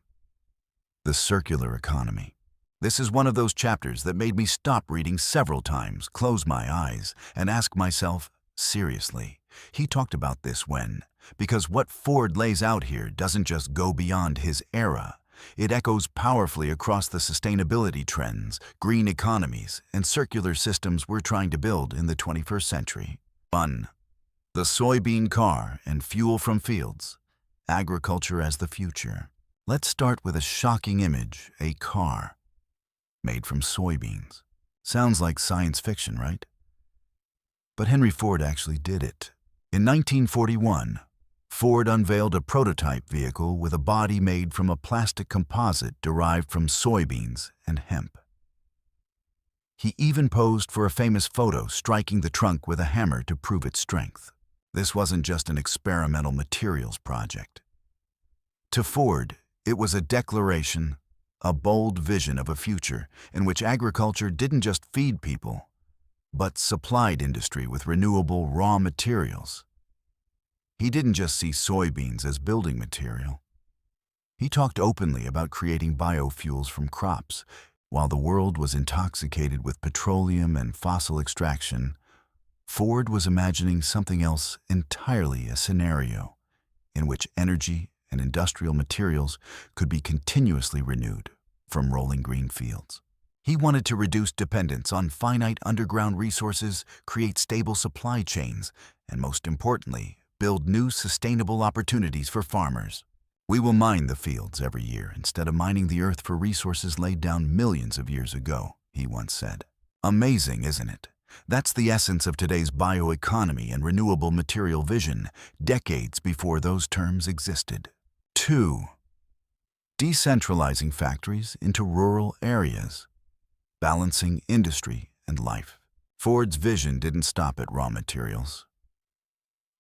The Circular Economy. This is one of those chapters that made me stop reading several times, close my eyes, and ask myself, seriously, he talked about this when? Because what Ford lays out here doesn't just go beyond his era. It echoes powerfully across the sustainability trends, green economies, and circular systems we're trying to build in the 21st century. 1. The soybean car and fuel from fields. Agriculture as the future. Let's start with a shocking image, a car made from soybeans. Sounds like science fiction, right? But Henry Ford actually did it. In 1941, Ford unveiled a prototype vehicle with a body made from a plastic composite derived from soybeans and hemp. He even posed for a famous photo, striking the trunk with a hammer to prove its strength. This wasn't just an experimental materials project. To Ford, it was a declaration, a bold vision of a future in which agriculture didn't just feed people, but supplied industry with renewable raw materials. He didn't just see soybeans as building material. He talked openly about creating biofuels from crops. While the world was intoxicated with petroleum and fossil extraction, Ford was imagining something else entirely, a scenario in which energy and industrial materials could be continuously renewed from rolling green fields. He wanted to reduce dependence on finite underground resources, create stable supply chains, and most importantly, build new sustainable opportunities for farmers. We will mine the fields every year instead of mining the earth for resources laid down millions of years ago, he once said. Amazing, isn't it? That's the essence of today's bioeconomy and renewable material vision, decades before those terms existed. 2. Decentralizing factories into rural areas, balancing industry and life. Ford's vision didn't stop at raw materials.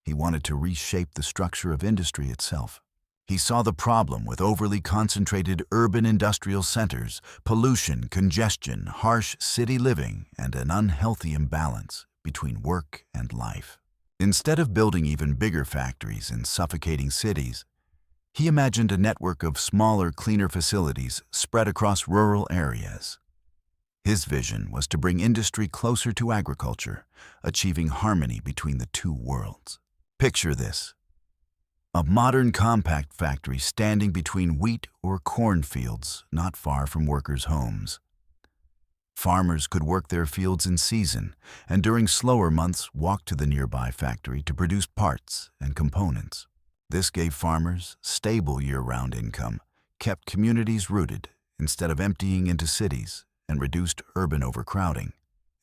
He wanted to reshape the structure of industry itself. He saw the problem with overly concentrated urban industrial centers, pollution, congestion, harsh city living, and an unhealthy imbalance between work and life. Instead of building even bigger factories in suffocating cities, he imagined a network of smaller, cleaner facilities spread across rural areas. His vision was to bring industry closer to agriculture, achieving harmony between the two worlds. Picture this: a modern compact factory standing between wheat or corn fields not far from workers' homes. Farmers could work their fields in season, and during slower months walk to the nearby factory to produce parts and components. This gave farmers stable year-round income, kept communities rooted instead of emptying into cities, and reduced urban overcrowding.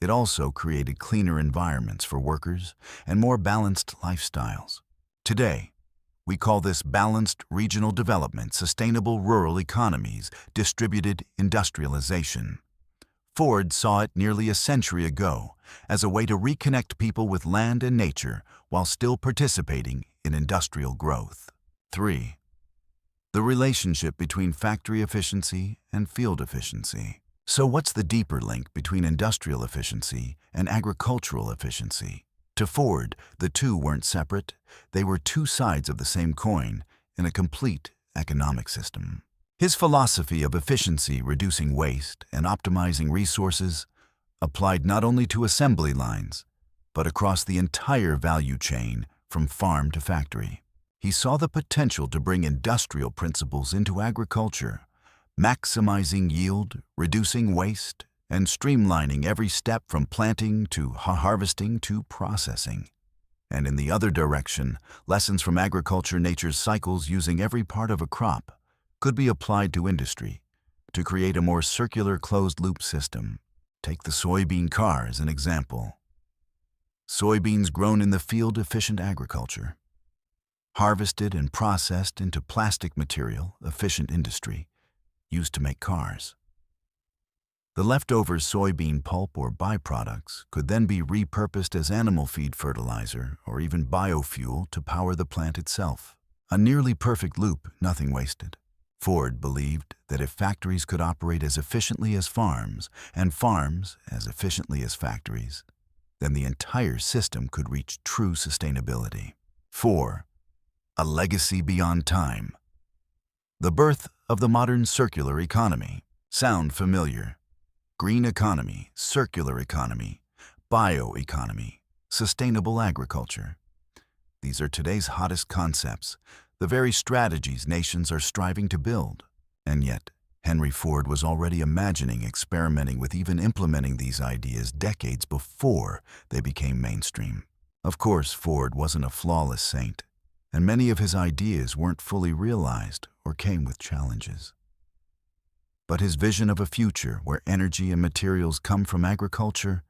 It also created cleaner environments for workers and more balanced lifestyles. Today, we call this balanced regional development, sustainable rural economies, distributed industrialization. Ford saw it nearly a century ago as a way to reconnect people with land and nature while still participating in industrial growth. 3. The relationship between factory efficiency and field efficiency. So what's the deeper link between industrial efficiency and agricultural efficiency? To Ford, the two weren't separate. They were two sides of the same coin in a complete economic system. His philosophy of efficiency, reducing waste, and optimizing resources applied not only to assembly lines, but across the entire value chain from farm to factory. He saw the potential to bring industrial principles into agriculture, maximizing yield, reducing waste, and streamlining every step from planting to harvesting to processing. And in the other direction, lessons from agriculture nature's cycles using every part of a crop could be applied to industry to create a more circular closed-loop system. Take the soybean car as an example. Soybeans grown in the field-efficient agriculture, harvested and processed into plastic material, efficient industry, used to make cars. The leftover soybean pulp or byproducts could then be repurposed as animal feed fertilizer or even biofuel to power the plant itself. A nearly perfect loop, nothing wasted. Ford believed that if factories could operate as efficiently as farms, and farms as efficiently as factories, then the entire system could reach true sustainability. 4. A legacy beyond time. The birth of the modern circular economy. Sound familiar? Green economy, circular economy, bioeconomy, sustainable agriculture. These are today's hottest concepts, the very strategies nations are striving to build. And yet, Henry Ford was already imagining, experimenting with, even implementing these ideas decades before they became mainstream. Of course, Ford wasn't a flawless saint, and many of his ideas weren't fully realized or came with challenges. But his vision of a future where energy and materials come from agriculture,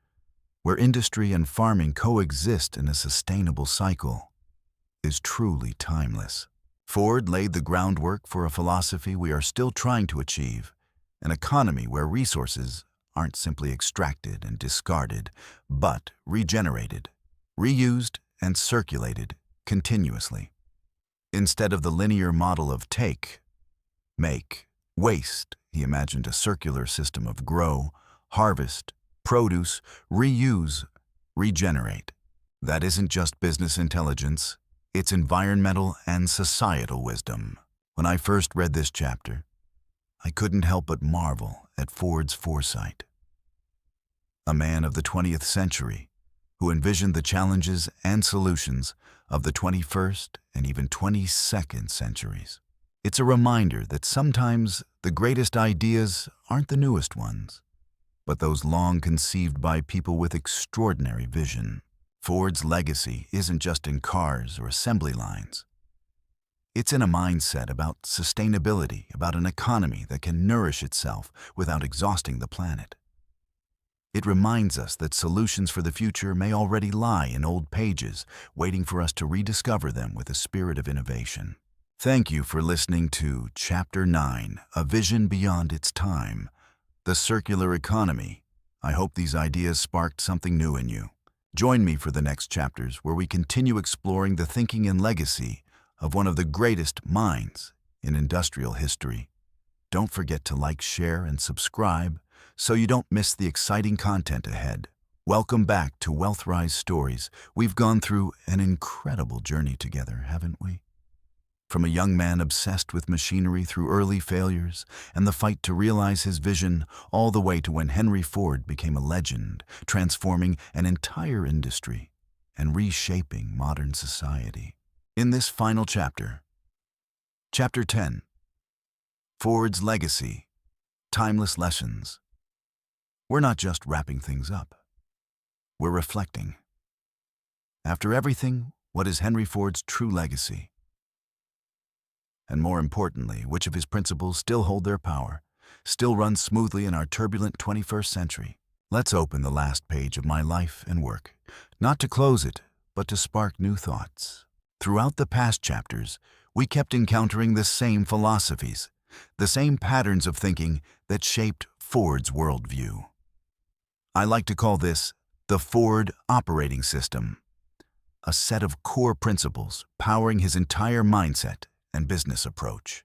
where industry and farming coexist in a sustainable cycle, is truly timeless. Ford laid the groundwork for a philosophy we are still trying to achieve, an economy where resources aren't simply extracted and discarded, but regenerated, reused, and circulated continuously. Instead of the linear model of take, make, waste, he imagined a circular system of grow, harvest, produce, reuse, regenerate. That isn't just business intelligence, it's environmental and societal wisdom. When I first read this chapter, I couldn't help but marvel at Ford's foresight. A man of the 20th century who envisioned the challenges and solutions of the 21st and even 22nd centuries. It's a reminder that sometimes the greatest ideas aren't the newest ones, but those long conceived by people with extraordinary vision. Ford's legacy isn't just in cars or assembly lines. It's in a mindset about sustainability, about an economy that can nourish itself without exhausting the planet. It reminds us that solutions for the future may already lie in old pages, waiting for us to rediscover them with a spirit of innovation. Thank you for listening to Chapter 9, A Vision Beyond Its Time, The Circular Economy. I hope these ideas sparked something new in you. Join me for the next chapters where we continue exploring the thinking and legacy of one of the greatest minds in industrial history. Don't forget to like, share, and subscribe so you don't miss the exciting content ahead. Welcome back to Wealthrise Stories. We've gone through an incredible journey together, haven't we? From a young man obsessed with machinery through early failures and the fight to realize his vision, all the way to when Henry Ford became a legend, transforming an entire industry and reshaping modern society. In this final chapter, Chapter 10, Ford's Legacy, Timeless Lessons, we're not just wrapping things up. We're reflecting. After everything, what is Henry Ford's true legacy? And more importantly, which of his principles still hold their power, still run smoothly in our turbulent 21st century? Let's open the last page of my life and work, not to close it, but to spark new thoughts. Throughout the past chapters, we kept encountering the same philosophies, the same patterns of thinking that shaped Ford's worldview. I like to call this the Ford operating system, a set of core principles powering his entire mindset and business approach.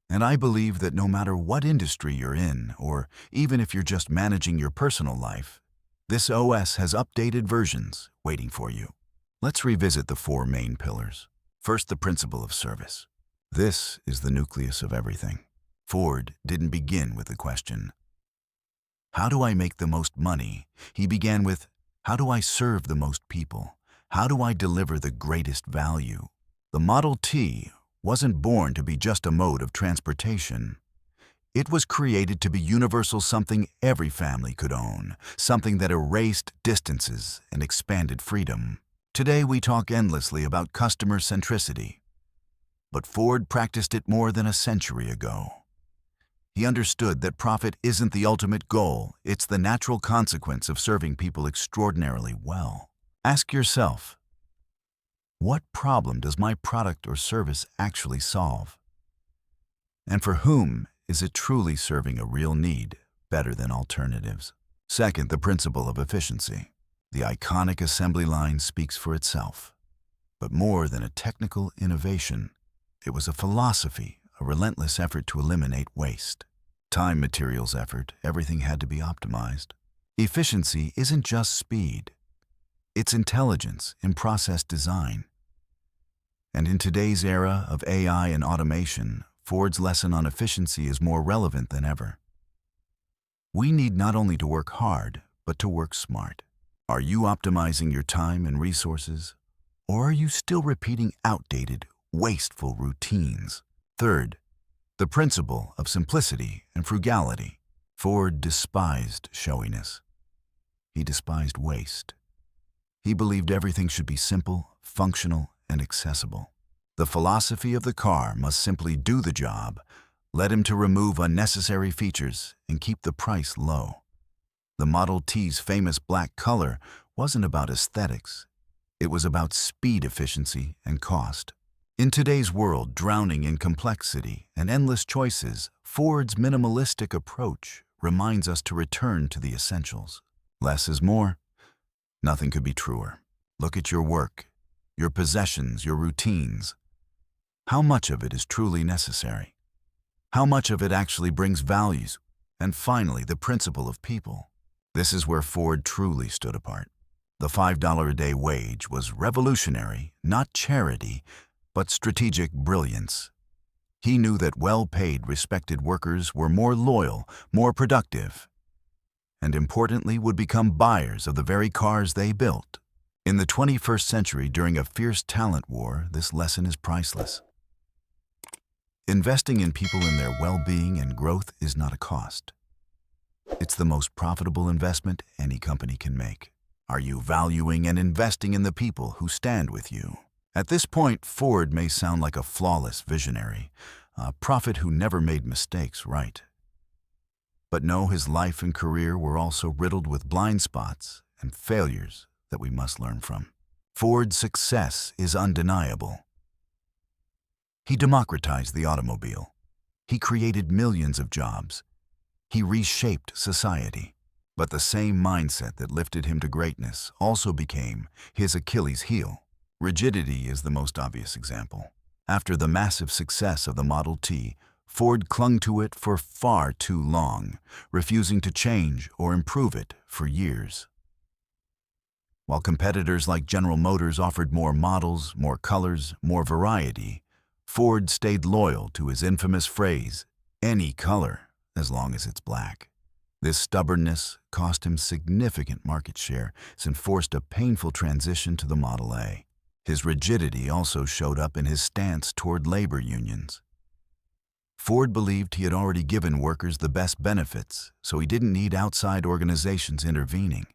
And I believe that no matter what industry you're in, or even if you're just managing your personal life, this OS has updated versions waiting for you. Let's revisit the 4 main pillars. First, the principle of service. This is the nucleus of everything. Ford didn't begin with the question, how do I make the most money? He began with, how do I serve the most people? How do I deliver the greatest value? The Model T wasn't born to be just a mode of transportation. It was created to be universal, something every family could own, something that erased distances and expanded freedom. Today we talk endlessly about customer centricity, but Ford practiced it more than a century ago. He understood that profit isn't the ultimate goal, it's the natural consequence of serving people extraordinarily well. Ask yourself, what problem does my product or service actually solve? And for whom is it truly serving a real need, better than alternatives. Second, the principle of efficiency. The iconic assembly line speaks for itself. But more than a technical innovation, it was a philosophy, a relentless effort to eliminate waste. Time, materials, effort, everything had to be optimized. Efficiency isn't just speed. It's intelligence in process design. And in today's era of AI and automation, Ford's lesson on efficiency is more relevant than ever. We need not only to work hard, but to work smart. Are you optimizing your time and resources, or are you still repeating outdated, wasteful routines? Third, the principle of simplicity and frugality. Ford despised showiness. He despised waste. He believed everything should be simple, functional, and accessible. The philosophy of the car must simply do the job, led him to remove unnecessary features and keep the price low. The Model T's famous black color wasn't about aesthetics. It was about speed, efficiency, and cost. In today's world, drowning in complexity and endless choices, Ford's minimalistic approach reminds us to return to the essentials. Less is more. Nothing could be truer. Look at your work, your possessions, your routines. How much of it is truly necessary? How much of it actually brings values? And finally, the principle of people. This is where Ford truly stood apart. The $5 a day wage was revolutionary, not charity, but strategic brilliance. He knew that well-paid, respected workers were more loyal, more productive, and importantly would become buyers of the very cars they built. In the 21st century, during a fierce talent war, this lesson is priceless. Investing in people and their well-being and growth is not a cost. It's the most profitable investment any company can make. Are you valuing and investing in the people who stand with you? At this point, Ford may sound like a flawless visionary, a prophet who never made mistakes right. But no, his life and career were also riddled with blind spots and failures that we must learn from. Ford's success is undeniable. He democratized the automobile. He created millions of jobs. He reshaped society. But the same mindset that lifted him to greatness also became his Achilles heel. Rigidity is the most obvious example. After the massive success of the Model T, Ford clung to it for far too long, refusing to change or improve it for years. While competitors like General Motors offered more models, more colors, more variety, Ford stayed loyal to his infamous phrase, "Any color, as long as it's black." This stubbornness cost him significant market share and forced a painful transition to the Model A. His rigidity also showed up in his stance toward labor unions. Ford believed he had already given workers the best benefits, so he didn't need outside organizations intervening.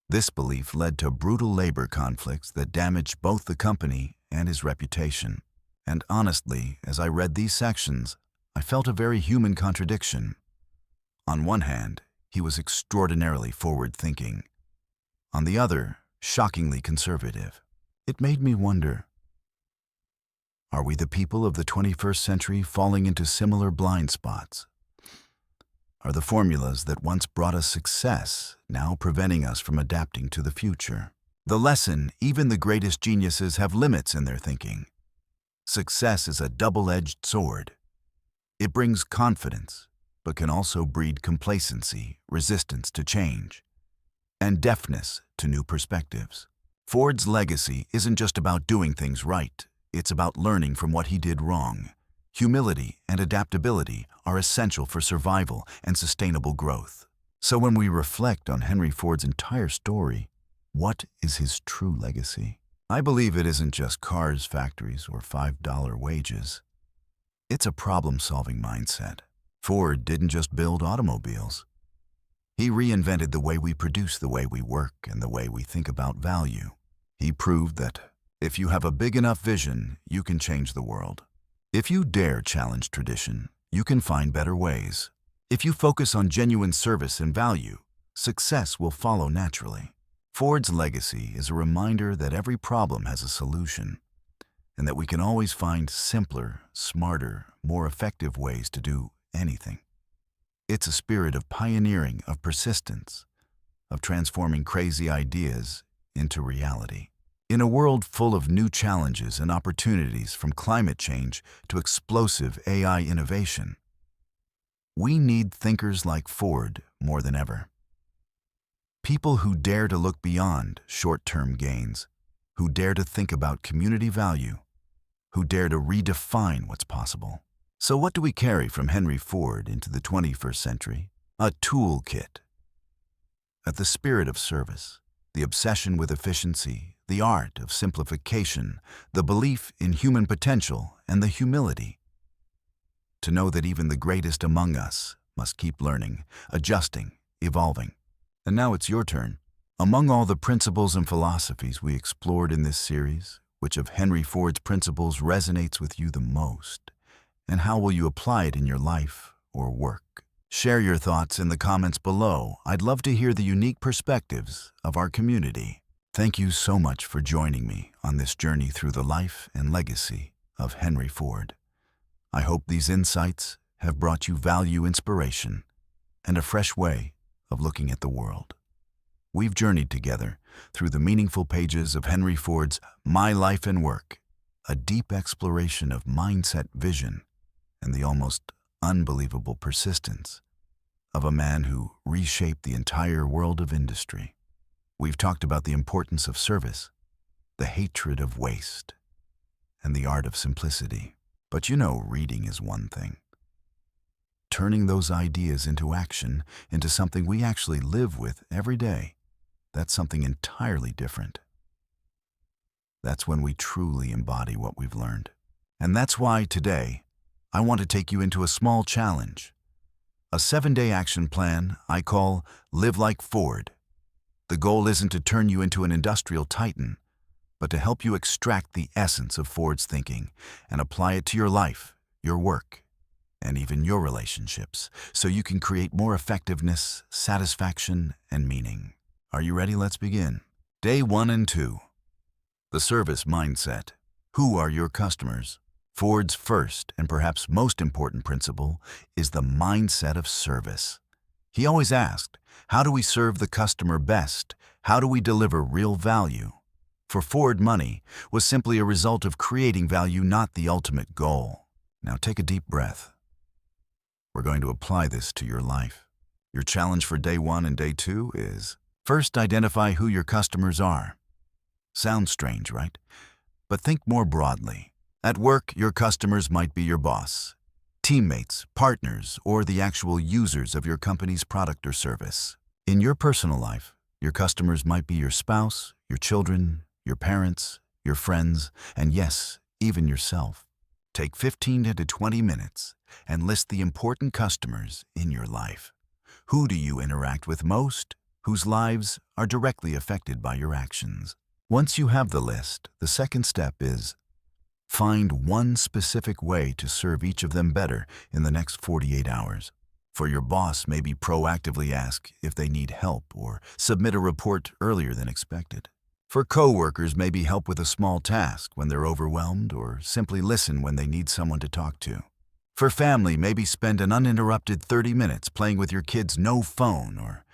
This belief led to brutal labor conflicts that damaged both the company and his reputation. And honestly, as I read these sections, I felt a very human contradiction. On one hand, he was extraordinarily forward-thinking. On the other, shockingly conservative. It made me wonder, are we the people of the 21st century falling into similar blind spots? Are the formulas that once brought us success now preventing us from adapting to the future? The lesson, even the greatest geniuses have limits in their thinking. Success is a double-edged sword. It brings confidence, but can also breed complacency, resistance to change, and deafness to new perspectives. Ford's legacy isn't just about doing things right, it's about learning from what he did wrong. Humility and adaptability are essential for survival and sustainable growth. So when we reflect on Henry Ford's entire story, what is his true legacy? I believe it isn't just cars, factories, or $5 wages. It's a problem-solving mindset. Ford didn't just build automobiles. He reinvented the way we produce, the way we work, and the way we think about value. He proved that if you have a big enough vision, you can change the world. If you dare challenge tradition, you can find better ways. If you focus on genuine service and value, success will follow naturally. Ford's legacy is a reminder that every problem has a solution, and that we can always find simpler, smarter, more effective ways to do anything. It's a spirit of pioneering, of persistence, of transforming crazy ideas into reality. In a world full of new challenges and opportunities, from climate change to explosive AI innovation, we need thinkers like Ford more than ever. People who dare to look beyond short-term gains, who dare to think about community value, who dare to redefine what's possible. So what do we carry from Henry Ford into the 21st century? A toolkit. At the spirit of service, the obsession with efficiency, the art of simplification, the belief in human potential, and the humility to know that even the greatest among us must keep learning, adjusting, evolving. And now it's your turn. Among all the principles and philosophies we explored in this series, which of Henry Ford's principles resonates with you the most? And how will you apply it in your life or work? Share your thoughts in the comments below. I'd love to hear the unique perspectives of our community. Thank you so much for joining me on this journey through the life and legacy of Henry Ford. I hope these insights have brought you value, inspiration, and a fresh way of looking at the world. We've journeyed together through the meaningful pages of Henry Ford's My Life and Work, a deep exploration of mindset, vision, and the almost unbelievable persistence of a man who reshaped the entire world of industry. We've talked about the importance of service, the hatred of waste, and the art of simplicity. But reading is one thing. Turning those ideas into action, into something we actually live with every day, that's something entirely different. That's when we truly embody what we've learned. And that's why today, I want to take you into a small challenge, a 7-day action plan I call Live Like Ford. The goal isn't to turn you into an industrial titan, but to help you extract the essence of Ford's thinking and apply it to your life, your work, and even your relationships, so you can create more effectiveness, satisfaction, and meaning. Are you ready? Let's begin. Day 1 and 2. The service mindset. Who are your customers? Ford's first and perhaps most important principle is the mindset of service. He always asked, how do we serve the customer best? How do we deliver real value? For Ford, money was simply a result of creating value, not the ultimate goal. Now take a deep breath. We're going to apply this to your life. Your challenge for day 1 and day 2 is, first, identify who your customers are. Sounds strange, right? But think more broadly. At work, your customers might be your boss, teammates, partners, or the actual users of your company's product or service. In your personal life, your customers might be your spouse, your children, your parents, your friends, and yes, even yourself. Take 15 to 20 minutes and list the important customers in your life. Who do you interact with most? Whose lives are directly affected by your actions? Once you have the list, the second step is find one specific way to serve each of them better in the next 48 hours. For your boss, maybe proactively ask if they need help or submit a report earlier than expected. For coworkers, maybe help with a small task when they're overwhelmed or simply listen when they need someone to talk to. For family, maybe spend an uninterrupted 30 minutes playing with your kids, no phone, or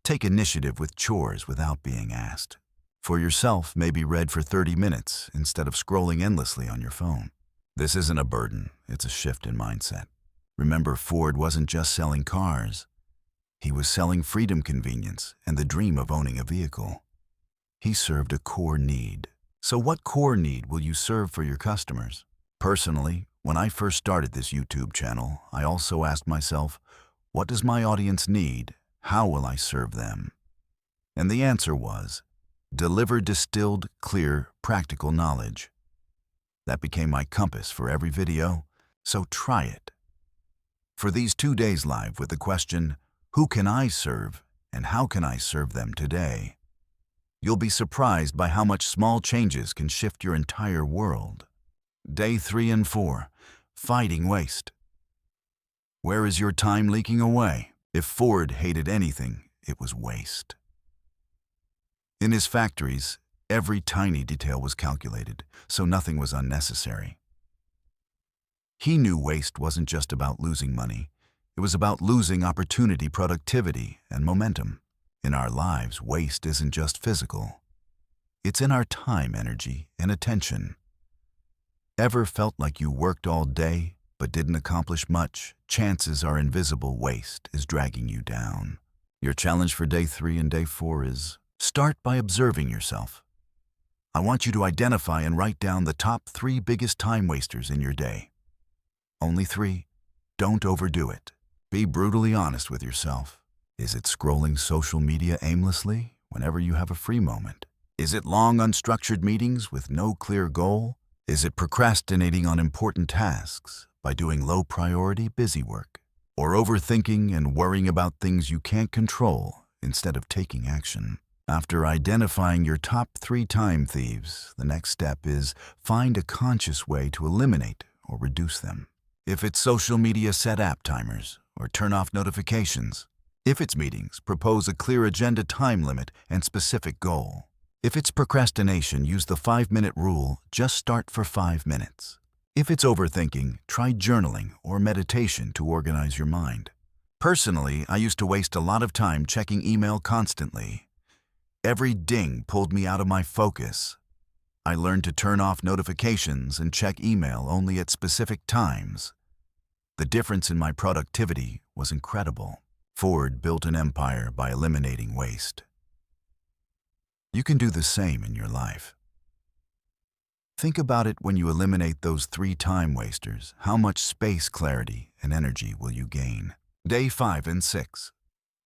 take initiative with chores without being asked. For yourself, maybe read for 30 minutes instead of scrolling endlessly on your phone. This isn't a burden, it's a shift in mindset. Remember, Ford wasn't just selling cars. He was selling freedom, convenience, and the dream of owning a vehicle. He served a core need. So what core need will you serve for your customers? Personally, when I first started this YouTube channel, I also asked myself, what does my audience need? How will I serve them? And the answer was, deliver distilled, clear, practical knowledge. That became my compass for every video, so try it. For these 2 days live with the question, who can I serve and how can I serve them today? You'll be surprised by how much small changes can shift your entire world. Day 3 and 4, fighting waste. Where is your time leaking away? If Ford hated anything, it was waste. In his factories, every tiny detail was calculated, so nothing was unnecessary. He knew waste wasn't just about losing money, It was about losing opportunity, productivity, and momentum. In our lives, waste isn't just physical. It's in our time, energy, and attention. Ever felt like you worked all day but didn't accomplish much? Chances are invisible waste is dragging you down. Your challenge for day 3 and day 4 is start by observing yourself. I want you to identify and write down the top 3 biggest time wasters in your day. Only 3. Don't overdo it. Be brutally honest with yourself. Is it scrolling social media aimlessly whenever you have a free moment? Is it long, unstructured meetings with no clear goal? Is it procrastinating on important tasks by doing low-priority, busy work? Or overthinking and worrying about things you can't control instead of taking action? After identifying your top 3 time thieves, the next step is find a conscious way to eliminate or reduce them. If it's social media, set app timers or turn off notifications. If it's meetings, propose a clear agenda, time limit, and specific goal. If it's procrastination, use the 5-minute rule, just start for 5 minutes. If it's overthinking, try journaling or meditation to organize your mind. Personally, I used to waste a lot of time checking email constantly. Every ding pulled me out of my focus. I learned to turn off notifications and check email only at specific times. The difference in my productivity was incredible. Ford built an empire by eliminating waste. You can do the same in your life. Think about it. When you eliminate those 3 time wasters, how much space, clarity, and energy will you gain? Day 5 and 6.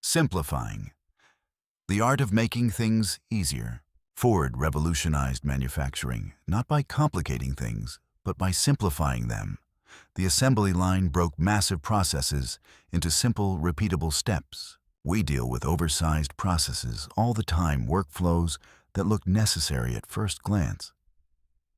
Simplifying. The art of making things easier. Ford revolutionized manufacturing, not by complicating things, but by simplifying them. The assembly line broke massive processes into simple, repeatable steps. We deal with oversized processes all the time, workflows that look necessary at first glance,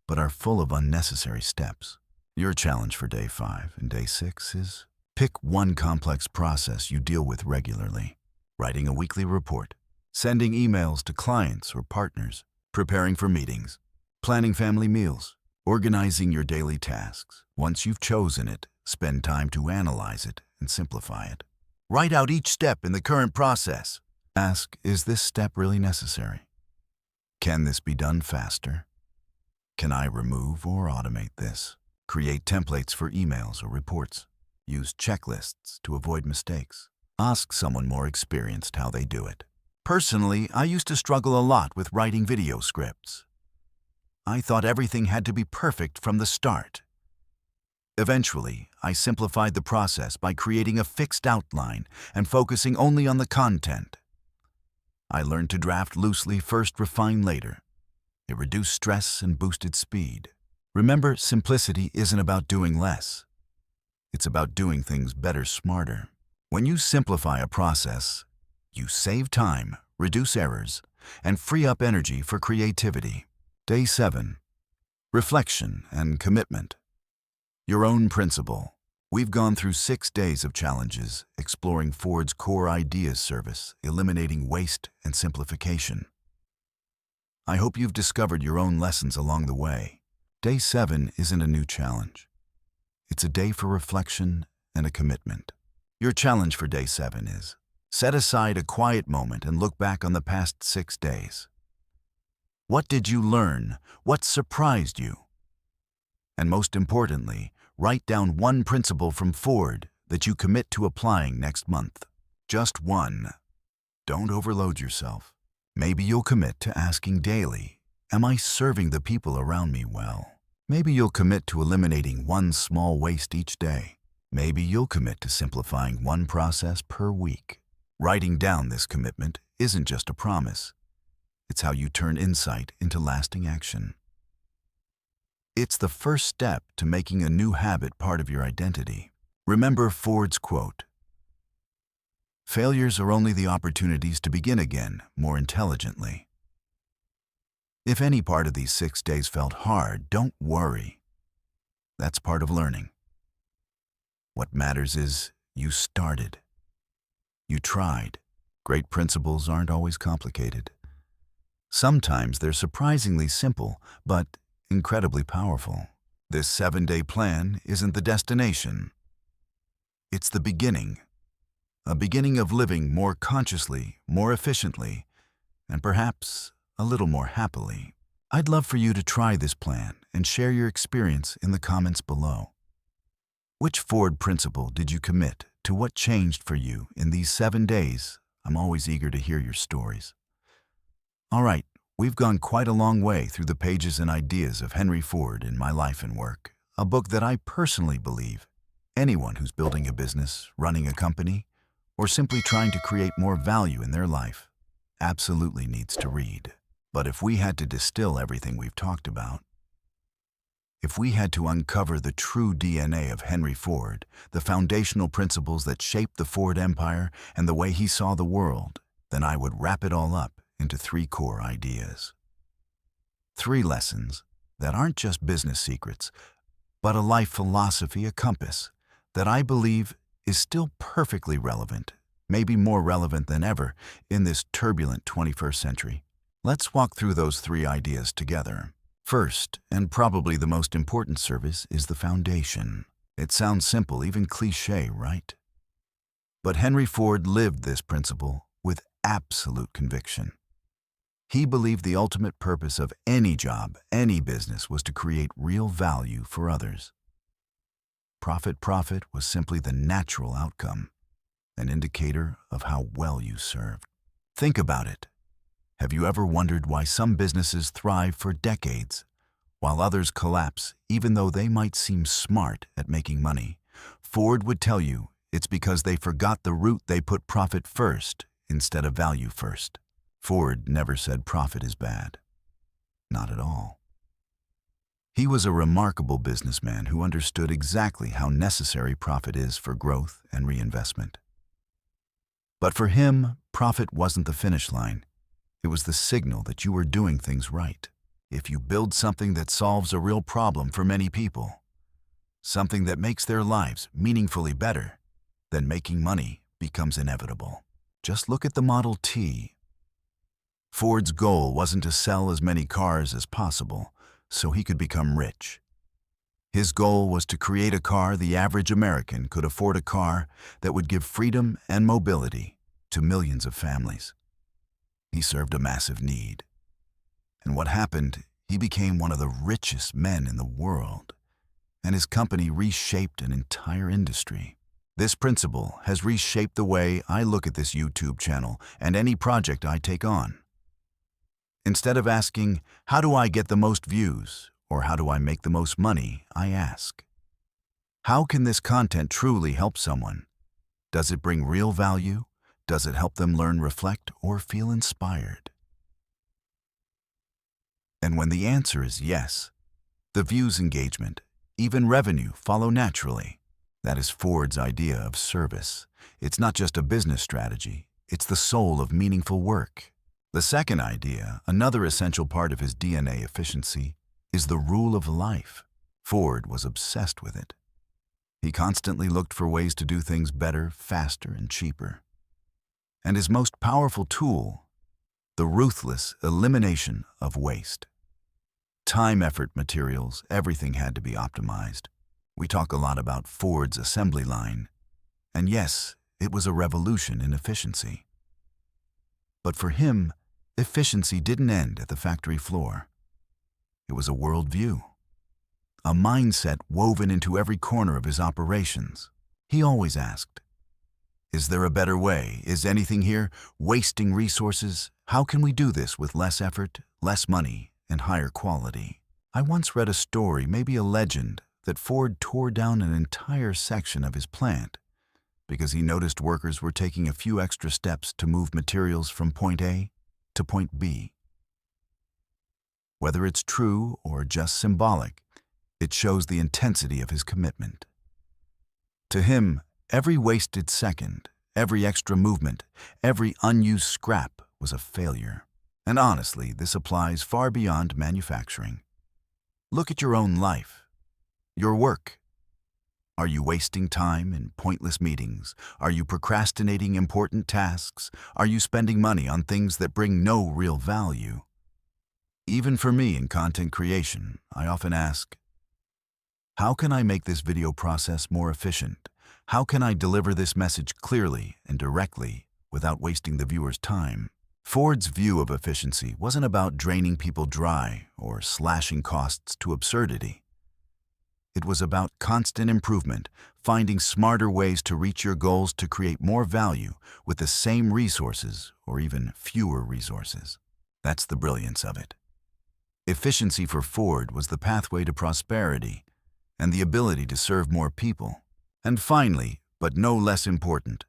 but are full of unnecessary steps. Your challenge for day 5 and day 6 is pick one complex process you deal with regularly. Writing a weekly report, sending emails to clients or partners, preparing for meetings, planning family meals, organizing your daily tasks. Once you've chosen it, spend time to analyze it and simplify it. Write out each step in the current process. Ask, is this step really necessary? Can this be done faster? Can I remove or automate this? Create templates for emails or reports. Use checklists to avoid mistakes. Ask someone more experienced how they do it. Personally, I used to struggle a lot with writing video scripts. I thought everything had to be perfect from the start. Eventually, I simplified the process by creating a fixed outline and focusing only on the content. I learned to draft loosely, first refine later. It reduced stress and boosted speed. Remember, simplicity isn't about doing less. It's about doing things better, smarter. When you simplify a process, you save time, reduce errors, and free up energy for creativity. Day 7. Reflection and commitment. Your own principle. We've gone through 6 days of challenges, exploring Ford's core ideas service, eliminating waste and simplification. I hope you've discovered your own lessons along the way. Day 7 isn't a new challenge. It's a day for reflection and a commitment. Your challenge for day 7 is set aside a quiet moment and look back on the past 6 days. What did you learn? What surprised you? And most importantly, write down one principle from Ford that you commit to applying next month. Just one. Don't overload yourself. Maybe you'll commit to asking daily, am I serving the people around me well? Maybe you'll commit to eliminating one small waste each day. Maybe you'll commit to simplifying one process per week. Writing down this commitment isn't just a promise. It's how you turn insight into lasting action. It's the first step to making a new habit part of your identity. Remember Ford's quote, "Failures are only the opportunities to begin again more intelligently." If any part of these 6 days felt hard, don't worry. That's part of learning. What matters is you started. You tried. Great principles aren't always complicated. Sometimes they're surprisingly simple, but incredibly powerful. This 7-day plan isn't the destination. It's the beginning. a beginning of living more consciously, more efficiently, and perhaps a little more happily. I'd love for you to try this plan and share your experience in the comments below. Which Ford principle did you commit to? What changed for you in these 7 days? I'm always eager to hear your stories. All right, we've gone quite a long way through the pages and ideas of Henry Ford in My Life and Work, a book that I personally believe anyone who's building a business, running a company, or simply trying to create more value in their life absolutely needs to read. But if we had to distill everything we've talked about, if we had to uncover the true DNA of Henry Ford, the foundational principles that shaped the Ford empire and the way he saw the world, then I would wrap it all up into 3 core ideas. 3 lessons that aren't just business secrets, but a life philosophy, a compass, that I believe is still perfectly relevant, maybe more relevant than ever in this turbulent 21st century. Let's walk through those 3 ideas together. First, and probably the most important service, is the foundation. It sounds simple, even cliché, right? But Henry Ford lived this principle with absolute conviction. He believed the ultimate purpose of any job, any business, was to create real value for others. Profit was simply the natural outcome, an indicator of how well you served. Think about it. Have you ever wondered why some businesses thrive for decades, while others collapse even though they might seem smart at making money? Ford would tell you it's because they forgot the root. They put profit first instead of value first. Ford never said profit is bad. Not at all. He was a remarkable businessman who understood exactly how necessary profit is for growth and reinvestment. But for him, profit wasn't the finish line. It was the signal that you were doing things right. If you build something that solves a real problem for many people, something that makes their lives meaningfully better, then making money becomes inevitable. Just look at the Model T. Ford's goal wasn't to sell as many cars as possible so he could become rich. His goal was to create a car the average American could afford, a car that would give freedom and mobility to millions of families. He served a massive need. And what happened? He became one of the richest men in the world, and his company reshaped an entire industry. This principle has reshaped the way I look at this YouTube channel and any project I take on. Instead of asking, how do I get the most views, or how do I make the most money, I ask, how can this content truly help someone? Does it bring real value? Does it help them learn, reflect, or feel inspired? And when the answer is yes, the views, engagement, even revenue follow naturally. That is Ford's idea of service. It's not just a business strategy, it's the soul of meaningful work. The second idea, another essential part of his DNA efficiency, is the rule of life. Ford was obsessed with it. He constantly looked for ways to do things better, faster, and cheaper. And his most powerful tool, the ruthless elimination of waste. Time, effort, materials, everything had to be optimized. We talk a lot about Ford's assembly line, and yes, it was a revolution in efficiency. But for him, efficiency didn't end at the factory floor. It was a worldview, a mindset woven into every corner of his operations. He always asked, is there a better way? Is anything here wasting resources? How can we do this with less effort, less money, and higher quality? I once read a story, maybe a legend, that Ford tore down an entire section of his plant because he noticed workers were taking a few extra steps to move materials from point A to point B. Whether it's true or just symbolic, it shows the intensity of his commitment. To him, every wasted second, every extra movement, every unused scrap was a failure. And honestly, this applies far beyond manufacturing. Look at your own life, your work. Are you wasting time in pointless meetings? Are you procrastinating important tasks? Are you spending money on things that bring no real value? Even for me in content creation, I often ask, how can I make this video process more efficient? How can I deliver this message clearly and directly without wasting the viewer's time? Ford's view of efficiency wasn't about draining people dry or slashing costs to absurdity. It was about constant improvement, finding smarter ways to reach your goals to create more value with the same resources or even fewer resources. That's the brilliance of it. Efficiency for Ford was the pathway to prosperity and the ability to serve more people. And finally, but no less important,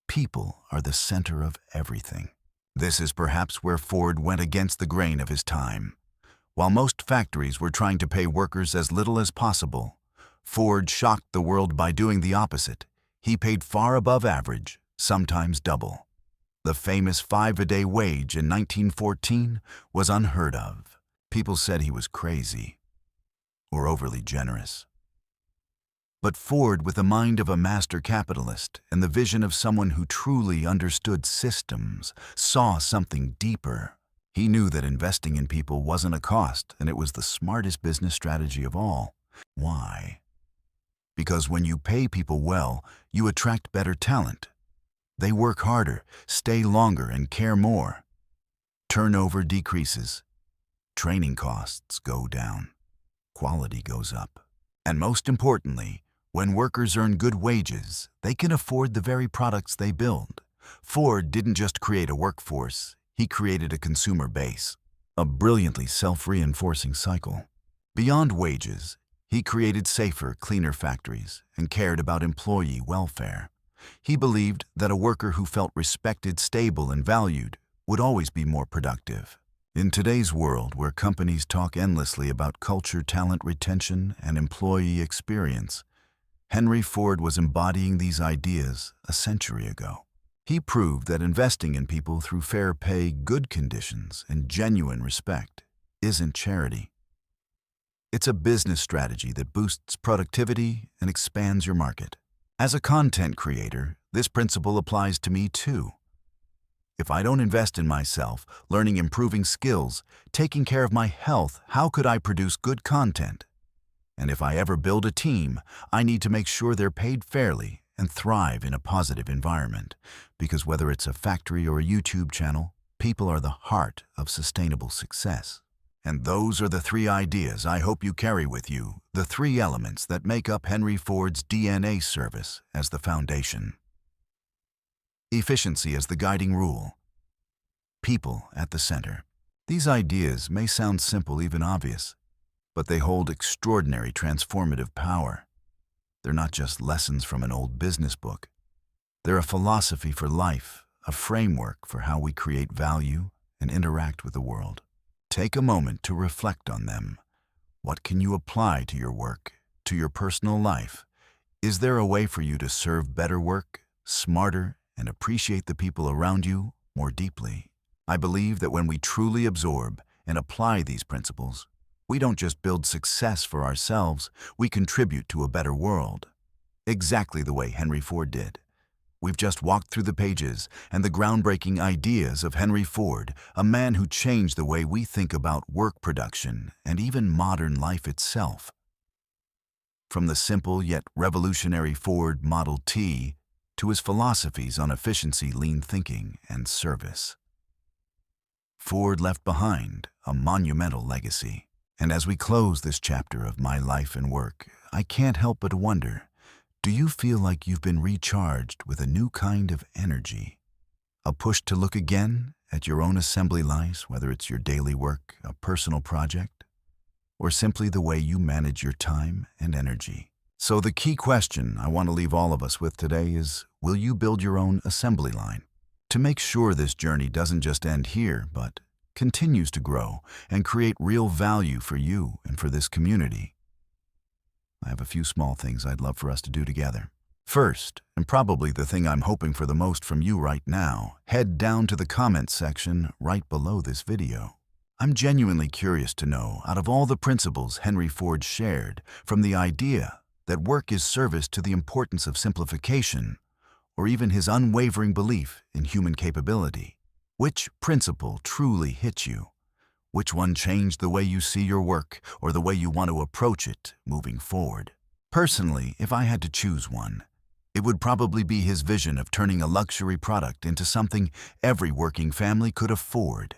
people are the center of everything. This is perhaps where Ford went against the grain of his time. While most factories were trying to pay workers as little as possible, Ford shocked the world by doing the opposite. He paid far above average, sometimes double. The famous 5-a-day wage in 1914 was unheard of. People said he was crazy or overly generous. But Ford, with the mind of a master capitalist and the vision of someone who truly understood systems, saw something deeper. He knew that investing in people wasn't a cost, and it was the smartest business strategy of all. Why? Because when you pay people well, you attract better talent. They work harder, stay longer, and care more. Turnover decreases. Training costs go down. Quality goes up. And most importantly, when workers earn good wages, they can afford the very products they build. Ford didn't just create a workforce, he created a consumer base, a brilliantly self-reinforcing cycle. Beyond wages, he created safer, cleaner factories and cared about employee welfare. He believed that a worker who felt respected, stable, and valued would always be more productive. In today's world, where companies talk endlessly about culture, talent retention, and employee experience, Henry Ford was embodying these ideas a century ago. He proved that investing in people through fair pay, good conditions, and genuine respect isn't charity. It's a business strategy that boosts productivity and expands your market. As a content creator, this principle applies to me too. If I don't invest in myself, learning improving skills, taking care of my health, how could I produce good content? And if I ever build a team, I need to make sure they're paid fairly and thrive in a positive environment. Because whether it's a factory or a YouTube channel, people are the heart of sustainable success. And those are the 3 ideas I hope you carry with you, the 3 elements that make up Henry Ford's DNA service as the foundation. Efficiency as the guiding rule. People at the center. These ideas may sound simple, even obvious, but they hold extraordinary transformative power. They're not just lessons from an old business book. They're a philosophy for life, a framework for how we create value and interact with the world. Take a moment to reflect on them. What can you apply to your work, to your personal life? Is there a way for you to serve better work, smarter, and appreciate the people around you more deeply? I believe that when we truly absorb and apply these principles, we don't just build success for ourselves, we contribute to a better world. Exactly the way Henry Ford did. We've just walked through the pages and the groundbreaking ideas of Henry Ford, a man who changed the way we think about work production and even modern life itself. From the simple yet revolutionary Ford Model T to his philosophies on efficiency, lean thinking, and service. Ford left behind a monumental legacy. And as we close this chapter of my life and work, I can't help but wonder, do you feel like you've been recharged with a new kind of energy? A push to look again at your own assembly lines, whether it's your daily work, a personal project, or simply the way you manage your time and energy? So the key question I want to leave all of us with today is, will you build your own assembly line? To make sure this journey doesn't just end here, but continues to grow and create real value for you and for this community, I have a few small things I'd love for us to do together. First, and probably the thing I'm hoping for the most from you right now, head down to the comments section right below this video. I'm genuinely curious to know, out of all the principles Henry Ford shared, from the idea that work is service to the importance of simplification, or even his unwavering belief in human capability, which principle truly hit you? Which one changed the way you see your work or the way you want to approach it moving forward? Personally, if I had to choose one, It would probably be his vision of turning a luxury product into something every working family could afford.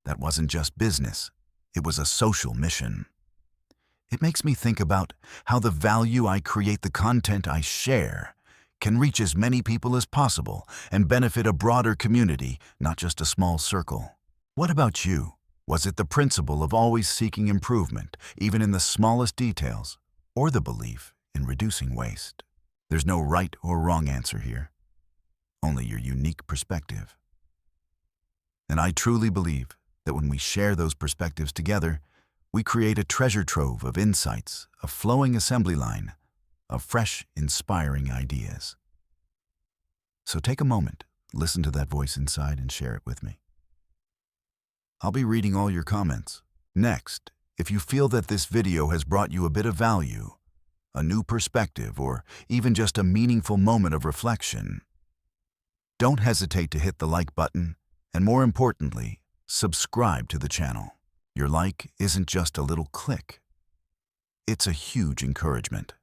That wasn't just business, it was a social mission. It makes me think about how the value I create, the content I share, can reach as many people as possible and benefit a broader community, not just a small circle. What about you? Was it the principle of always seeking improvement, even in the smallest details, or the belief in reducing waste? There's no right or wrong answer here, only your unique perspective. And I truly believe that when we share those perspectives together, we create a treasure trove of insights, a flowing assembly line, of fresh, inspiring ideas. So take a moment, listen to that voice inside and share it with me. I'll be reading all your comments. Next, if you feel that this video has brought you a bit of value, a new perspective, or even just a meaningful moment of reflection, don't hesitate to hit the like button, and more importantly, subscribe to the channel. Your like isn't just a little click. It's a huge encouragement.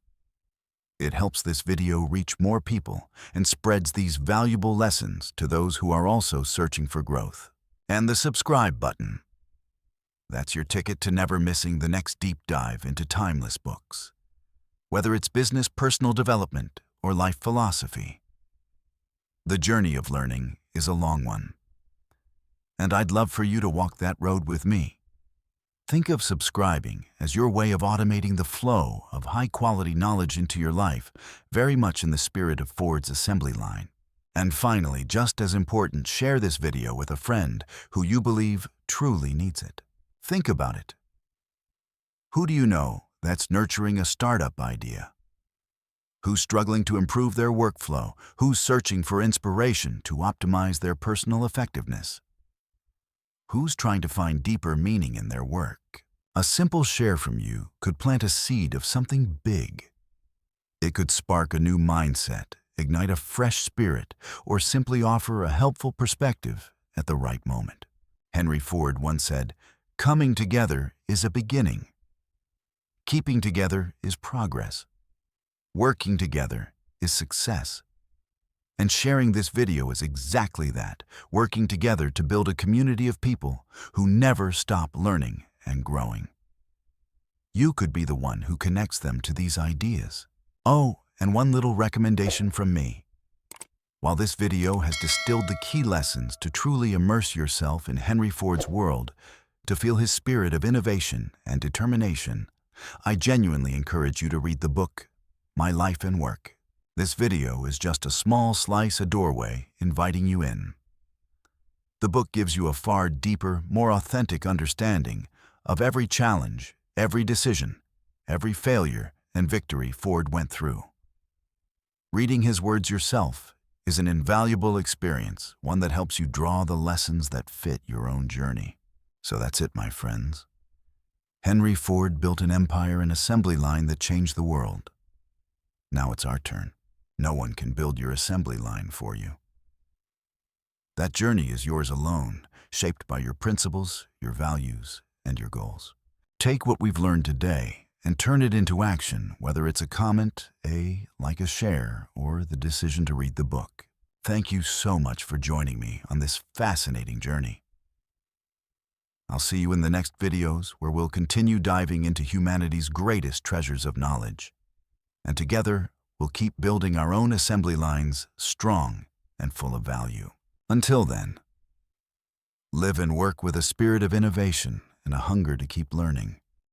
It helps this video reach more people and spreads these valuable lessons to those who are also searching for growth. And the subscribe button. That's your ticket to never missing the next deep dive into timeless books. Whether it's business, personal development, or life philosophy. The journey of learning is a long one. And I'd love for you to walk that road with me. Think of subscribing as your way of automating the flow of high-quality knowledge into your life, very much in the spirit of Ford's assembly line. And finally, just as important, share this video with a friend who you believe truly needs it. Think about it. Who do you know that's nurturing a startup idea? Who's struggling to improve their workflow? Who's searching for inspiration to optimize their personal effectiveness? Who's trying to find deeper meaning in their work? A simple share from you could plant a seed of something big. It could spark a new mindset, ignite a fresh spirit, or simply offer a helpful perspective at the right moment. Henry Ford once said, "Coming together is a beginning. Keeping together is progress. Working together is success." And sharing this video is exactly that, working together to build a community of people who never stop learning and growing. You could be the one who connects them to these ideas. Oh, and one little recommendation from me. While this video has distilled the key lessons to truly immerse yourself in Henry Ford's world, to feel his spirit of innovation and determination, I genuinely encourage you to read the book, My Life and Work. This video is just a small slice, a doorway, inviting you in. The book gives you a far deeper, more authentic understanding of every challenge, every decision, every failure and victory Ford went through. Reading his words yourself is an invaluable experience, one that helps you draw the lessons that fit your own journey. So that's it, my friends. Henry Ford built an empire and assembly line that changed the world. Now it's our turn. No one can build your assembly line for you. That journey is yours alone, shaped by your principles, your values, and your goals. Take what we've learned today and turn it into action, whether it's a comment, like a share, or the decision to read the book. Thank you so much for joining me on this fascinating journey. I'll see you in the next videos where we'll continue diving into humanity's greatest treasures of knowledge. And together, we'll keep building our own assembly lines strong and full of value. Until then, live and work with a spirit of innovation and a hunger to keep learning.